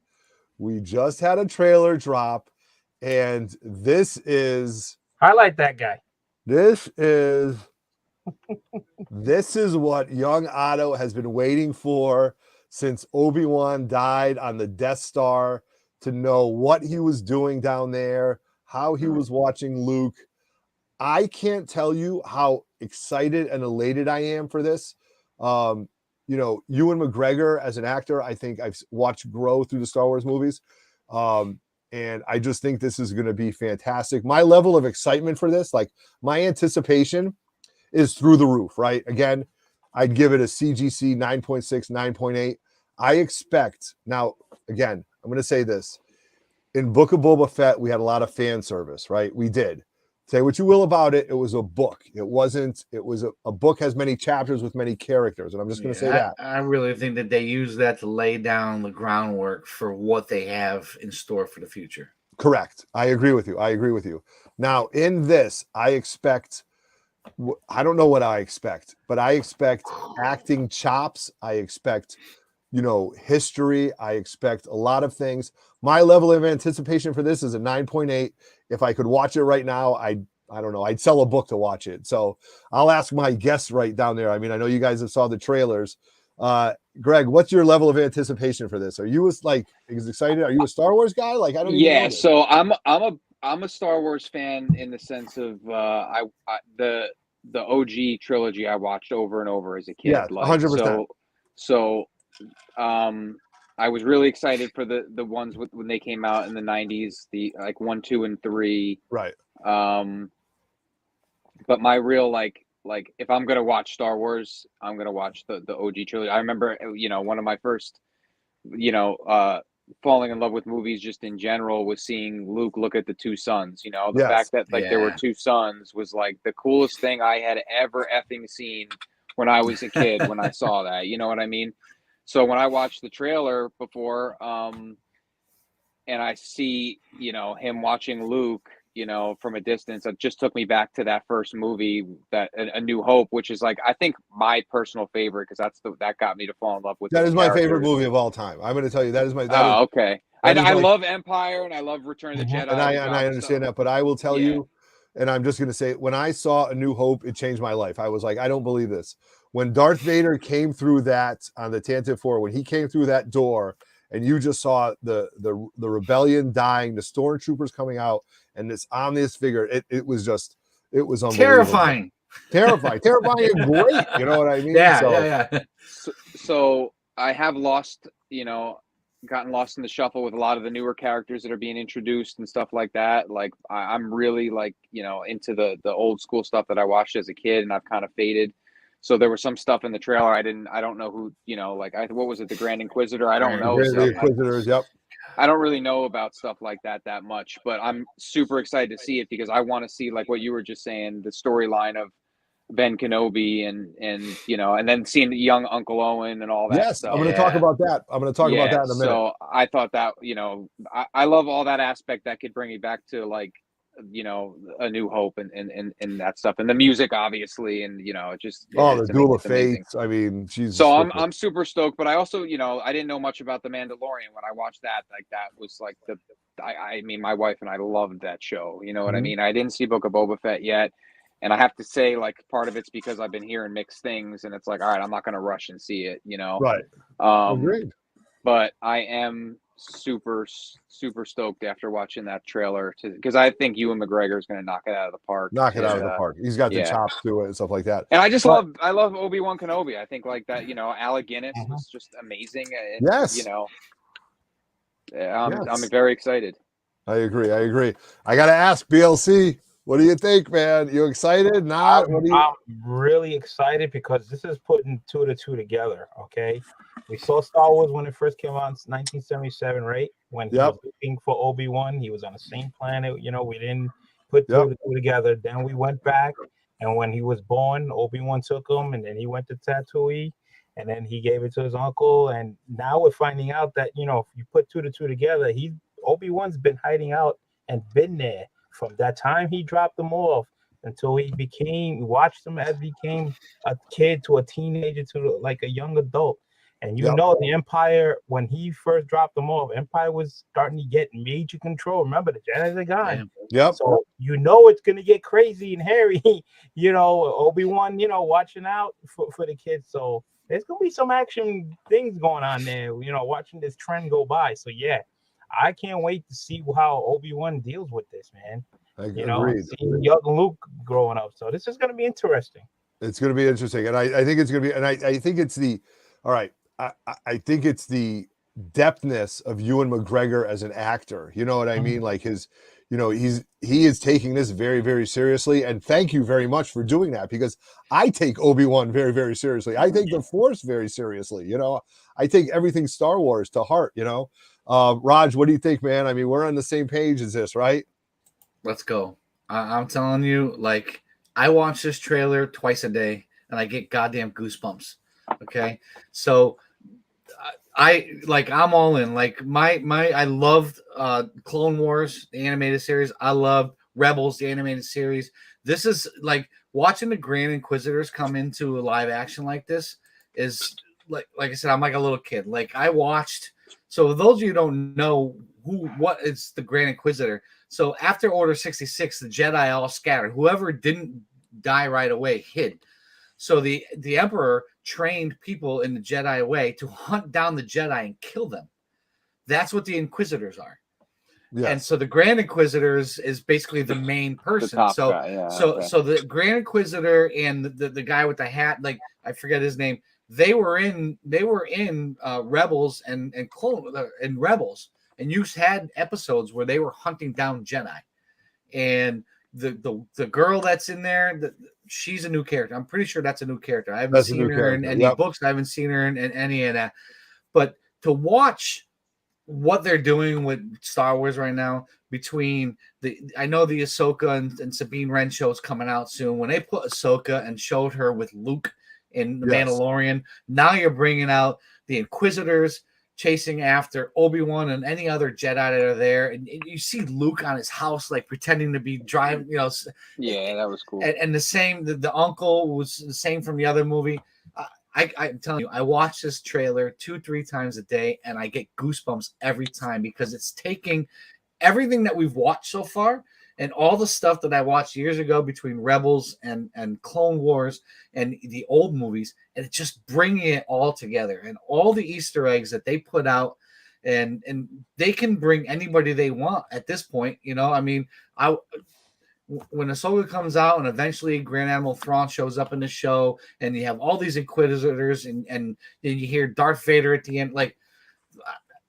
We just had a trailer drop. And this is highlight that guy. This is what young Otto has been waiting for since Obi-Wan died on the Death Star, to know what he was doing down there, how he was watching Luke. I can't tell you how excited and elated I am for this. you know, Ewan McGregor as an actor, I think I've watched grow through the Star Wars movies. And I just think this is going to be fantastic. My level of excitement for this, like my anticipation is through the roof, right? Again, I'd give it a CGC 9.6, 9.8. I expect, now, again, I'm going to say this. In Book of Boba Fett, we had a lot of fan service, right? We did. Say what you will about it. It was a book. It was a book has many chapters with many characters. And I'm just going to say that. I really think that they use that to lay down the groundwork for what they have in store for the future. Correct. I agree with you. Now, in this, I expect, I don't know what I expect, but I expect acting chops. I expect, you know, history. I expect a lot of things. My level of anticipation for this is a 9.8. If I could watch it right now, I don't know. I'd sell a book to watch it. So I'll ask my guests right down there. I mean, I know you guys have saw the trailers. Greg, what's your level of anticipation for this? Are you as excited? Are you a Star Wars guy? Like, I don't even know this. So I'm a Star Wars fan in the sense of the OG trilogy I watched over and over as a kid. Yeah, 100%. So I was really excited for the ones when they came out in the 90s, the like 1, 2, and 3. Right. But my real like if I'm gonna watch Star Wars, I'm gonna watch the OG trilogy. I remember, you know, one of my first, you know, falling in love with movies just in general was seeing Luke look at the two suns. You know, the fact that there were two suns was like the coolest thing I had ever effing seen when I was a kid when I saw that. You know what I mean? So when I watched the trailer before, and I see, you know, him watching Luke, you know, from a distance, it just took me back to that first movie, that A New Hope, which is like, I think my personal favorite, because that got me to fall in love with. That is my favorite movie of all time. I'm going to tell you that is my. Okay. I love Empire and I love Return of the Jedi, and I understand that, but I will tell you, and I'm just going to say, when I saw A New Hope, it changed my life. I was like, I don't believe this. When Darth Vader came through that on the Tantive 4, when he came through that door, and you just saw the rebellion dying, the stormtroopers coming out, and this ominous figure, it was unbelievable. Terrifying and great. You know what I mean? Yeah. So I have gotten lost in the shuffle with a lot of the newer characters that are being introduced and stuff like that. Like I'm really like, you know, into the old school stuff that I watched as a kid, and I've kind of faded. So there was some stuff in the trailer I don't know who, you know, like what was it, the Grand Inquisitor? I don't know. The Inquisitors, yep. I don't really know about stuff like that much, but I'm super excited to see it because I want to see, like what you were just saying, the storyline of Ben Kenobi and you know, and then seeing the young Uncle Owen and all that stuff. I'm going to talk about that. I'm going to talk about that in a minute. So I thought that, you know, I love all that aspect that could bring me back to, like, you know, A New Hope and that stuff, and the music obviously, and you know, just the Duel of Fates. I mean, so I'm super stoked, but I also, you know, I didn't know much about The Mandalorian when I watched that. Like that was like I mean, my wife and I loved that show. You know what I mean? I didn't see Book of Boba Fett yet, and I have to say, like, part of it's because I've been hearing mixed things, and it's like, all right, I'm not going to rush and see it. You know, right? Agreed. But I am super stoked after watching that trailer, because I think Ewan McGregor is going to knock it out of the park. He's got the chops to it and stuff like that. And I love Obi-Wan Kenobi. I think, like, that, you know, Alec Guinness was just amazing. And, you know, I'm very excited. I agree. I got to ask BLC, what do you think, man? You excited? Not? I'm really excited because this is putting 2 to 2 together. Okay, we saw Star Wars when it first came out in 1977, right? When he was looking for Obi-Wan, he was on the same planet. You know, we didn't put 2 to 2 together. Then we went back, and when he was born, Obi-Wan took him, and then he went to Tatooine, and then he gave it to his uncle. And now we're finding out that, you know, if you put 2 to 2 together, Obi-Wan's been hiding out and been there from that time he dropped them off until he watched him as he became a kid to a teenager to like a young adult. And you know, the Empire, when he first dropped them off, Empire was starting to get major control. Remember, the Jedi's are gone. So you know it's gonna get crazy and hairy. You know, Obi-Wan, you know, watching out for the kids. So there's gonna be some action things going on there. You know, watching this trend go by. So yeah, I can't wait to see how Obi-Wan deals with this, man. You know, seeing young Luke growing up. So this is going to be interesting. It's going to be interesting. And I think it's going to be, and I think it's All right. I think it's the depthness of Ewan McGregor as an actor. You know what I mean? Like his, you know, he is taking this very, very seriously. And thank you very much for doing that, because I take Obi-Wan very, very seriously. I take the Force very seriously. You know, I take everything Star Wars to heart, you know. Raj, what do you think, man? I mean, we're on the same page as this, right? Let's go. I'm telling you, like, I watch this trailer twice a day and I get goddamn goosebumps. Okay. So I'm all in. Like I loved Clone Wars, the animated series. I loved Rebels, the animated series. This is like watching the Grand Inquisitors come into a live action like this is like I said, I'm like a little kid. Like I watched. So those of you who don't know what is the Grand Inquisitor. So after Order 66, the Jedi all scattered. Whoever didn't die right away hid. So the Emperor trained people in the Jedi way to hunt down the Jedi and kill them. That's what the Inquisitors are. Yes. And so the Grand Inquisitors is basically the main person. So the Grand Inquisitor and the guy with the hat, like I forget his name, they were in Rebels and Rebels, and you had episodes where they were hunting down Jedi, and the girl that's in there, she's a new character. I'm pretty sure that's a new character. I haven't seen her in any books. I haven't seen her in any of that. But to watch what they're doing with Star Wars right now, between I know the Ahsoka and Sabine Wren show is coming out soon. When they put Ahsoka and showed her with Luke in The Mandalorian, now you're bringing out the Inquisitors chasing after Obi-Wan and any other Jedi that are there, and you see Luke on his house, like pretending to be driving, you know. Yeah, that was cool. And the same, the uncle was the same from the other movie. I'm telling you, I watch this trailer 2-3 times a day, and I get goosebumps every time, because it's taking everything that we've watched so far and all the stuff that I watched years ago between Rebels and Clone Wars and the old movies, and it's just bringing it all together, and all the Easter eggs that they put out, and they can bring anybody they want at this point. You know, I mean, when Ahsoka comes out and eventually Grand Admiral Thrawn shows up in the show, and you have all these Inquisitors, and then you hear Darth Vader at the end, like,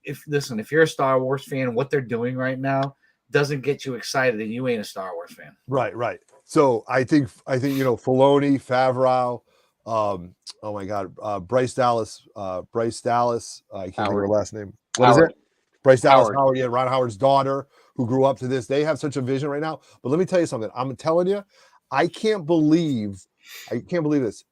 if you're a Star Wars fan, what they're doing right now doesn't get you excited, and you ain't a Star Wars fan. Right. So I think you know, Filoni, Favreau, oh my God, Bryce Dallas, I can't think of her last name. What is it? Bryce Dallas Howard, yeah, Ron Howard's daughter, who grew up to this. They have such a vision right now. But let me tell you something. I'm telling you, I can't believe this.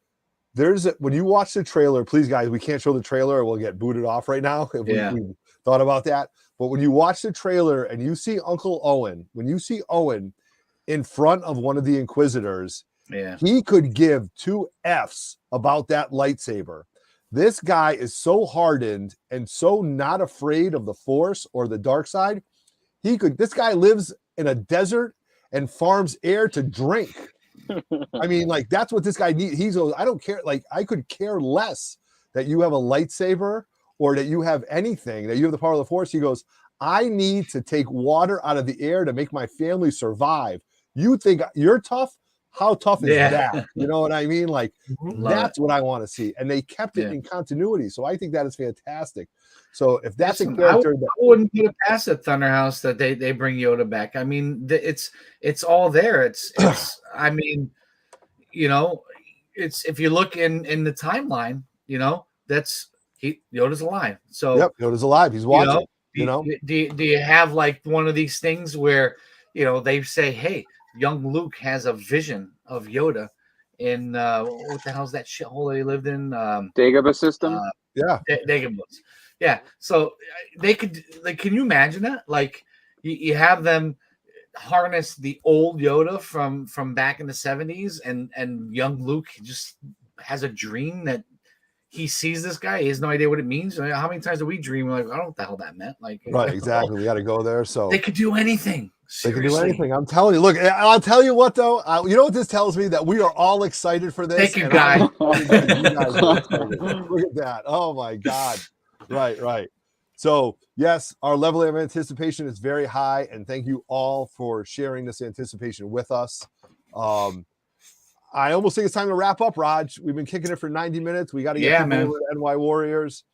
When you watch the trailer, please guys, we can't show the trailer or we'll get booted off right now if we thought about that. But when you watch the trailer and you see Uncle Owen, when you see Owen in front of one of the Inquisitors, he could give 2 F's about that lightsaber. This guy is so hardened and so not afraid of the Force or the dark side. This guy lives in a desert and farms air to drink. I mean, like, that's what this guy needs. I don't care. Like, I could care less that you have a lightsaber or that you have anything, that you have the power of the Force. He goes, I need to take water out of the air to make my family survive. You think you're tough? How tough is that? You know what I mean? Like, that's what I want to see. And they kept it in continuity. So I think that is fantastic. So if that's a character, I wouldn't put it past at Thunderhouse that they bring Yoda back. I mean, it's all there. It's I mean, you know, it's, if you look in the timeline, you know, Yoda's alive. So Yoda's alive. He's watching. You know, do you have like one of these things where, you know, they say, hey, young Luke has a vision of Yoda in what the hell's that shithole they lived in? Dagobah system. Dagobah. Yeah. So they could, like, can you imagine that? Like, you have them harness the old Yoda from back in the 70s, and young Luke just has a dream that he sees this guy. He has no idea what it means. How many times do we dream? We're like, I don't know what the hell that meant. Like, right, exactly. We got to go there. So they could do anything. Seriously. They can do anything. I'm telling you. Look, I'll tell you what, though. You know what this tells me? That we are all excited for this. Thank you, guys. Look at that. Oh, my God. Right. So, yes, our level of anticipation is very high. And thank you all for sharing this anticipation with us. I almost think it's time to wrap up, Raj. We've been kicking it for 90 minutes. We got to get people over to NY Warriors.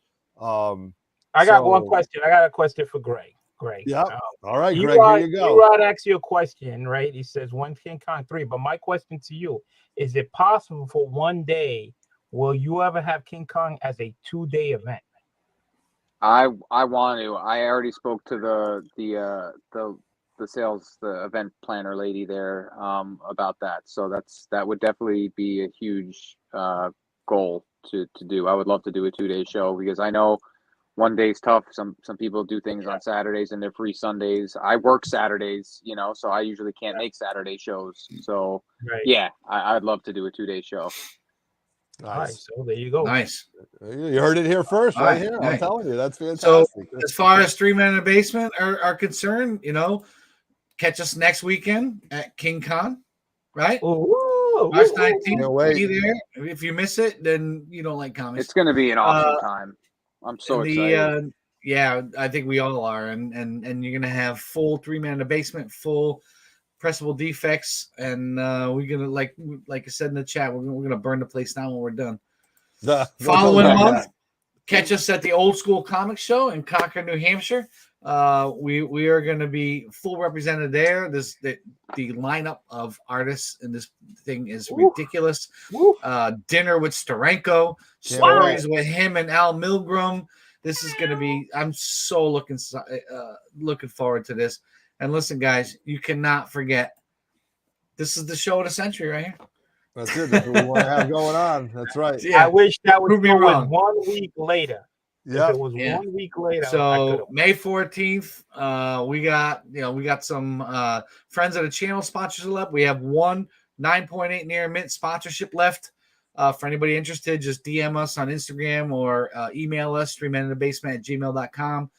I got one question. I got a question for Greg. Greg. Yeah. All right, Greg, here you go. Rod asked you a question, right? He says, when King Kong 3? But my question to you, is it possible for one day, will you ever have King Kong as a 2-day event? I want to. I already spoke to the event planner lady there about that. So that would definitely be a huge goal to do. I would love to do a 2-day show because I know one day's tough. Some people do things on Saturdays and they're free Sundays. I work Saturdays, so I usually can't make Saturday shows. So yeah, I'd love to do a 2-day show. Nice. So there you go. Nice. You heard it here first, right here. I'm telling you, that's fantastic. So as far as 3 Men in the Basement are concerned, catch us next weekend at King Con, right? March 19th. Be there. If you miss it, then you don't like comics. It's going to be an awesome time. I'm so excited. Yeah, I think we all are, and you're gonna have full 3 Men in the Basement, full Pressable Deffects, and we're gonna like I said in the chat, we're gonna burn the place down when we're done. Following month, catch us at the Old School Comics Show in Concord, New Hampshire. We are going to be full represented there. The lineup of artists in this thing is ridiculous. Dinner with Steranko, stories with him and Al Milgram. This is going to be. I'm so looking forward to this. And listen, guys, you cannot forget. This is the show of the century right here. That's it. That's what we want to have going on. That's right. Yeah. I wish that was 1 week later. Yeah, it was 1 week later. So May 14th, we got some friends of the channel sponsors left. We have one 9.8 near mint sponsorship left. For anybody interested, just DM us on Instagram or email us 3meninthebasement@gmail.com.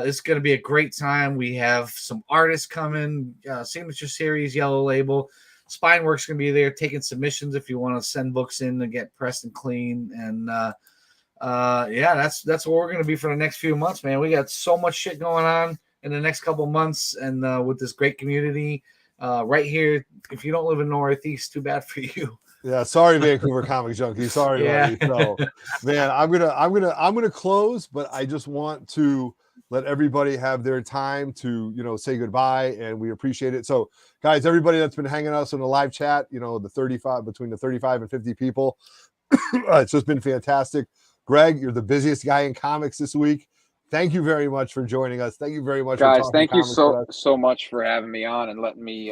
It's going to be a great time. We have some artists coming, signature series, yellow label. Spineworks going to be there taking submissions if you want to send books in to get pressed and clean. And that's what we're going to be for the next few months, man. We got so much shit going on in the next couple months, and with this great community right here. If you don't live in Northeast, too bad for you. Yeah, sorry, Vancouver Comic Junkie. Sorry, buddy. So, man, I'm gonna close, but I just want to let everybody have their time to say goodbye, and we appreciate it. So, guys, everybody that's been hanging us in the live chat, between the 35 and 50 people, it's just been fantastic. Greg, you're the busiest guy in comics this week. Thank you very much for joining us. Thank you very much, guys. Thank you so much for having me on and letting me,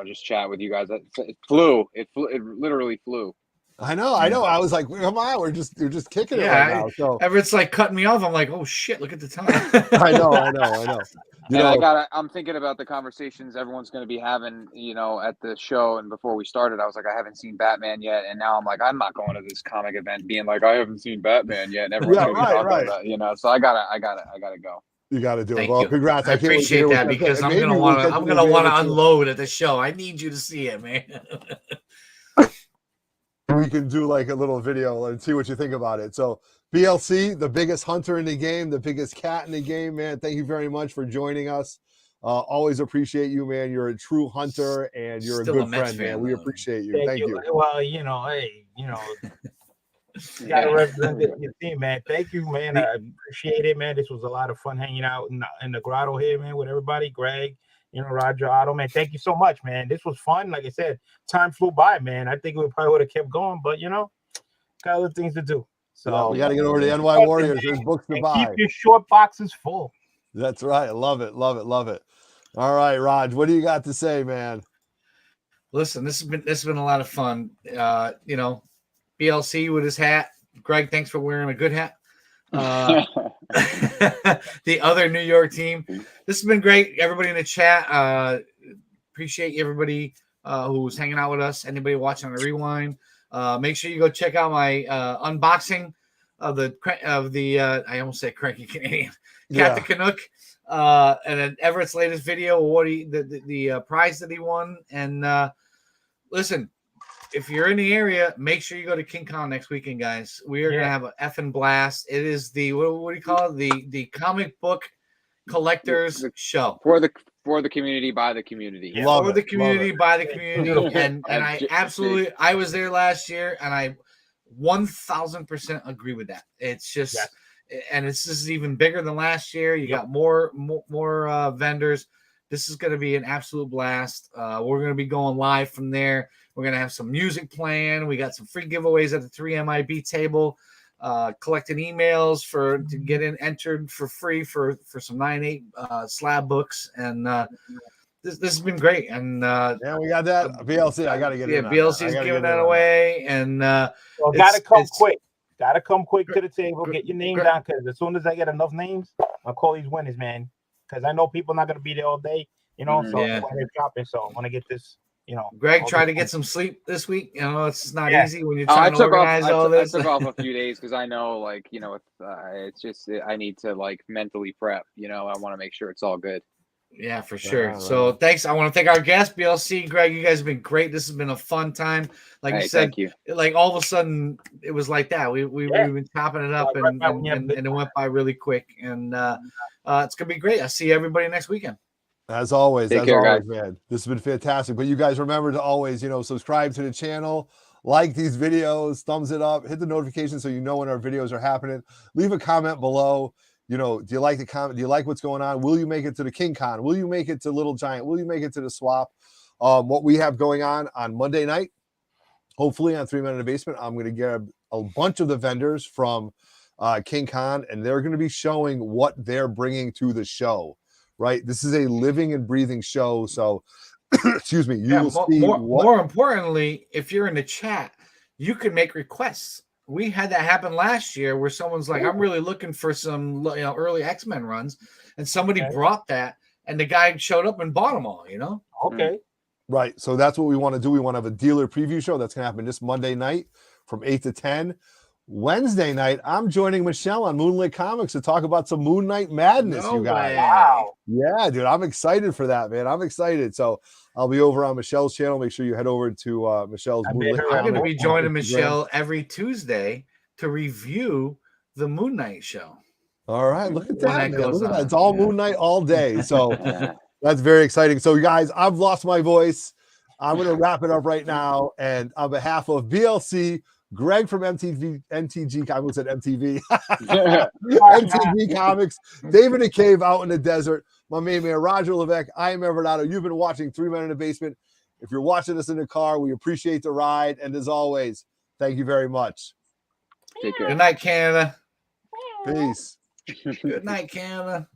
just chat with you guys. It flew. It literally flew. I know. I was like, come on, we're just kicking it right now. So Everett's like cutting me off. I'm like, oh shit, look at the time. I know. I'm thinking about the conversations everyone's going to be having, at the show. And before we started, I was like, I haven't seen Batman yet, and now I'm like, I'm not going to this comic event being like, I haven't seen Batman yet. And everyone's going to be talking about, So I gotta go. You got to do it. Well, congrats. I appreciate that because I'm gonna want to unload at the show. I need you to see it, man. We can do like a little video and see what you think about it. So BLC, the biggest hunter in the game, the biggest cat in the game, man. Thank you very much for joining us. Always appreciate you, man. You're a true hunter and you're a good friend, man. We appreciate you. Thank you. Well, hey, you gotta represent your team, man. Thank you, man. I appreciate it, man. This was a lot of fun hanging out in the grotto here, man, with everybody. Greg, Roger, Otto, man. Thank you so much, man. This was fun. Like I said, time flew by, man. I think we probably would have kept going, but got other things to do. So we got to get over to NY Warriors. There's books to buy. Keep your short boxes full. That's right. Love it. All right, Raj, what do you got to say, man? Listen, this has been a lot of fun. BLC with his hat. Greg, thanks for wearing a good hat. The other New York team. This has been great. Everybody in the chat. Appreciate everybody who's hanging out with us. Anybody watching on the rewind. Make sure you go check out my unboxing of the I almost said Cranky Canadian Cat the Canuck. And then Everett's latest video, what the prize that he won. And listen, if you're in the area, make sure you go to King Kong next weekend, guys. We are gonna have an effing blast. It is the what do you call it? The comic book collectors show for for the community, by the community. Yeah. For the community, by the community, and I absolutely, I was there last year, and I 1000% agree with that. It's just, and this is even bigger than last year. You got more vendors. This is going to be an absolute blast. We're going to be going live from there. We're going to have some music playing. We got some free giveaways at the 3MIB table. Collecting emails to get entered for free for some 9/8 slab books, and this has been great. And yeah, we got that BLC. I got to get it. Yeah, BLC is giving that away, and so gotta come quick. Gotta come quick to the table. Get your name down, because as soon as I get enough names, I'll call these winners, man. Because I know people are not gonna be there all day, you know. So when they're dropping, so I want to get this. You know, Greg tried to get some sleep this week. You know, it's not easy when you're trying to organize all this. I took off a few days because I know, like, you know, it's just I need to like mentally prep. You know, I want to make sure it's all good. Yeah, for sure. So thanks. I want to thank our guest, BLC, Greg. You guys have been great. This has been a fun time. Like you said, like all of a sudden it was like that. We've been chopping it up and it went by really quick. And it's gonna be great. I'll see everybody next weekend. As always, Take care, guys. Man, this has been fantastic. But you guys remember to always, you know, subscribe to the channel, like these videos, thumbs it up, hit the notification so you know when our videos are happening. Leave a comment below. You know, do you like the comment? Do you like what's going on? Will you make it to the King Con? Will you make it to Little Giant? Will you make it to the swap? What we have going on Monday night, hopefully on 3 Men in the Basement, I'm going to get a bunch of the vendors from King Con, and they're going to be showing what they're bringing to the show. Right, this is a living and breathing show. So, excuse me. You will see. More importantly, if you're in the chat, you can make requests. We had that happen last year, where someone's like, "I'm really looking for some, you know, early X-Men runs," and somebody brought that, and the guy showed up and bought them all. You know. Okay. Right. So that's what we want to do. We want to have a dealer preview show that's going to happen this Monday night from 8 to 10. Wednesday night, I'm joining Michelle on Moonlit Comics to talk about some Moon Knight madness, you guys. Wow. Yeah, dude, I'm excited for that, man. I'm excited. So I'll be over on Michelle's channel. Make sure you head over to Michelle's Moonlit Comics. I'm going to be joining Michelle every Tuesday to review the Moon Knight show. All right, look at that, man. Look at that. It's all Moon Knight all day. So that's very exciting. So, you guys, I've lost my voice. I'm going to wrap it up right now. And on behalf of BLC, Greg from MTG, I almost said MTV. MTV Comics, David the Cave out in the desert, my main man, Roger Levesque. I am Everett Otto. You've been watching 3 Men in the Basement. If you're watching us in the car, we appreciate the ride. And as always, thank you very much. Take care. Good night, Canada. Peace. Good night, Canada.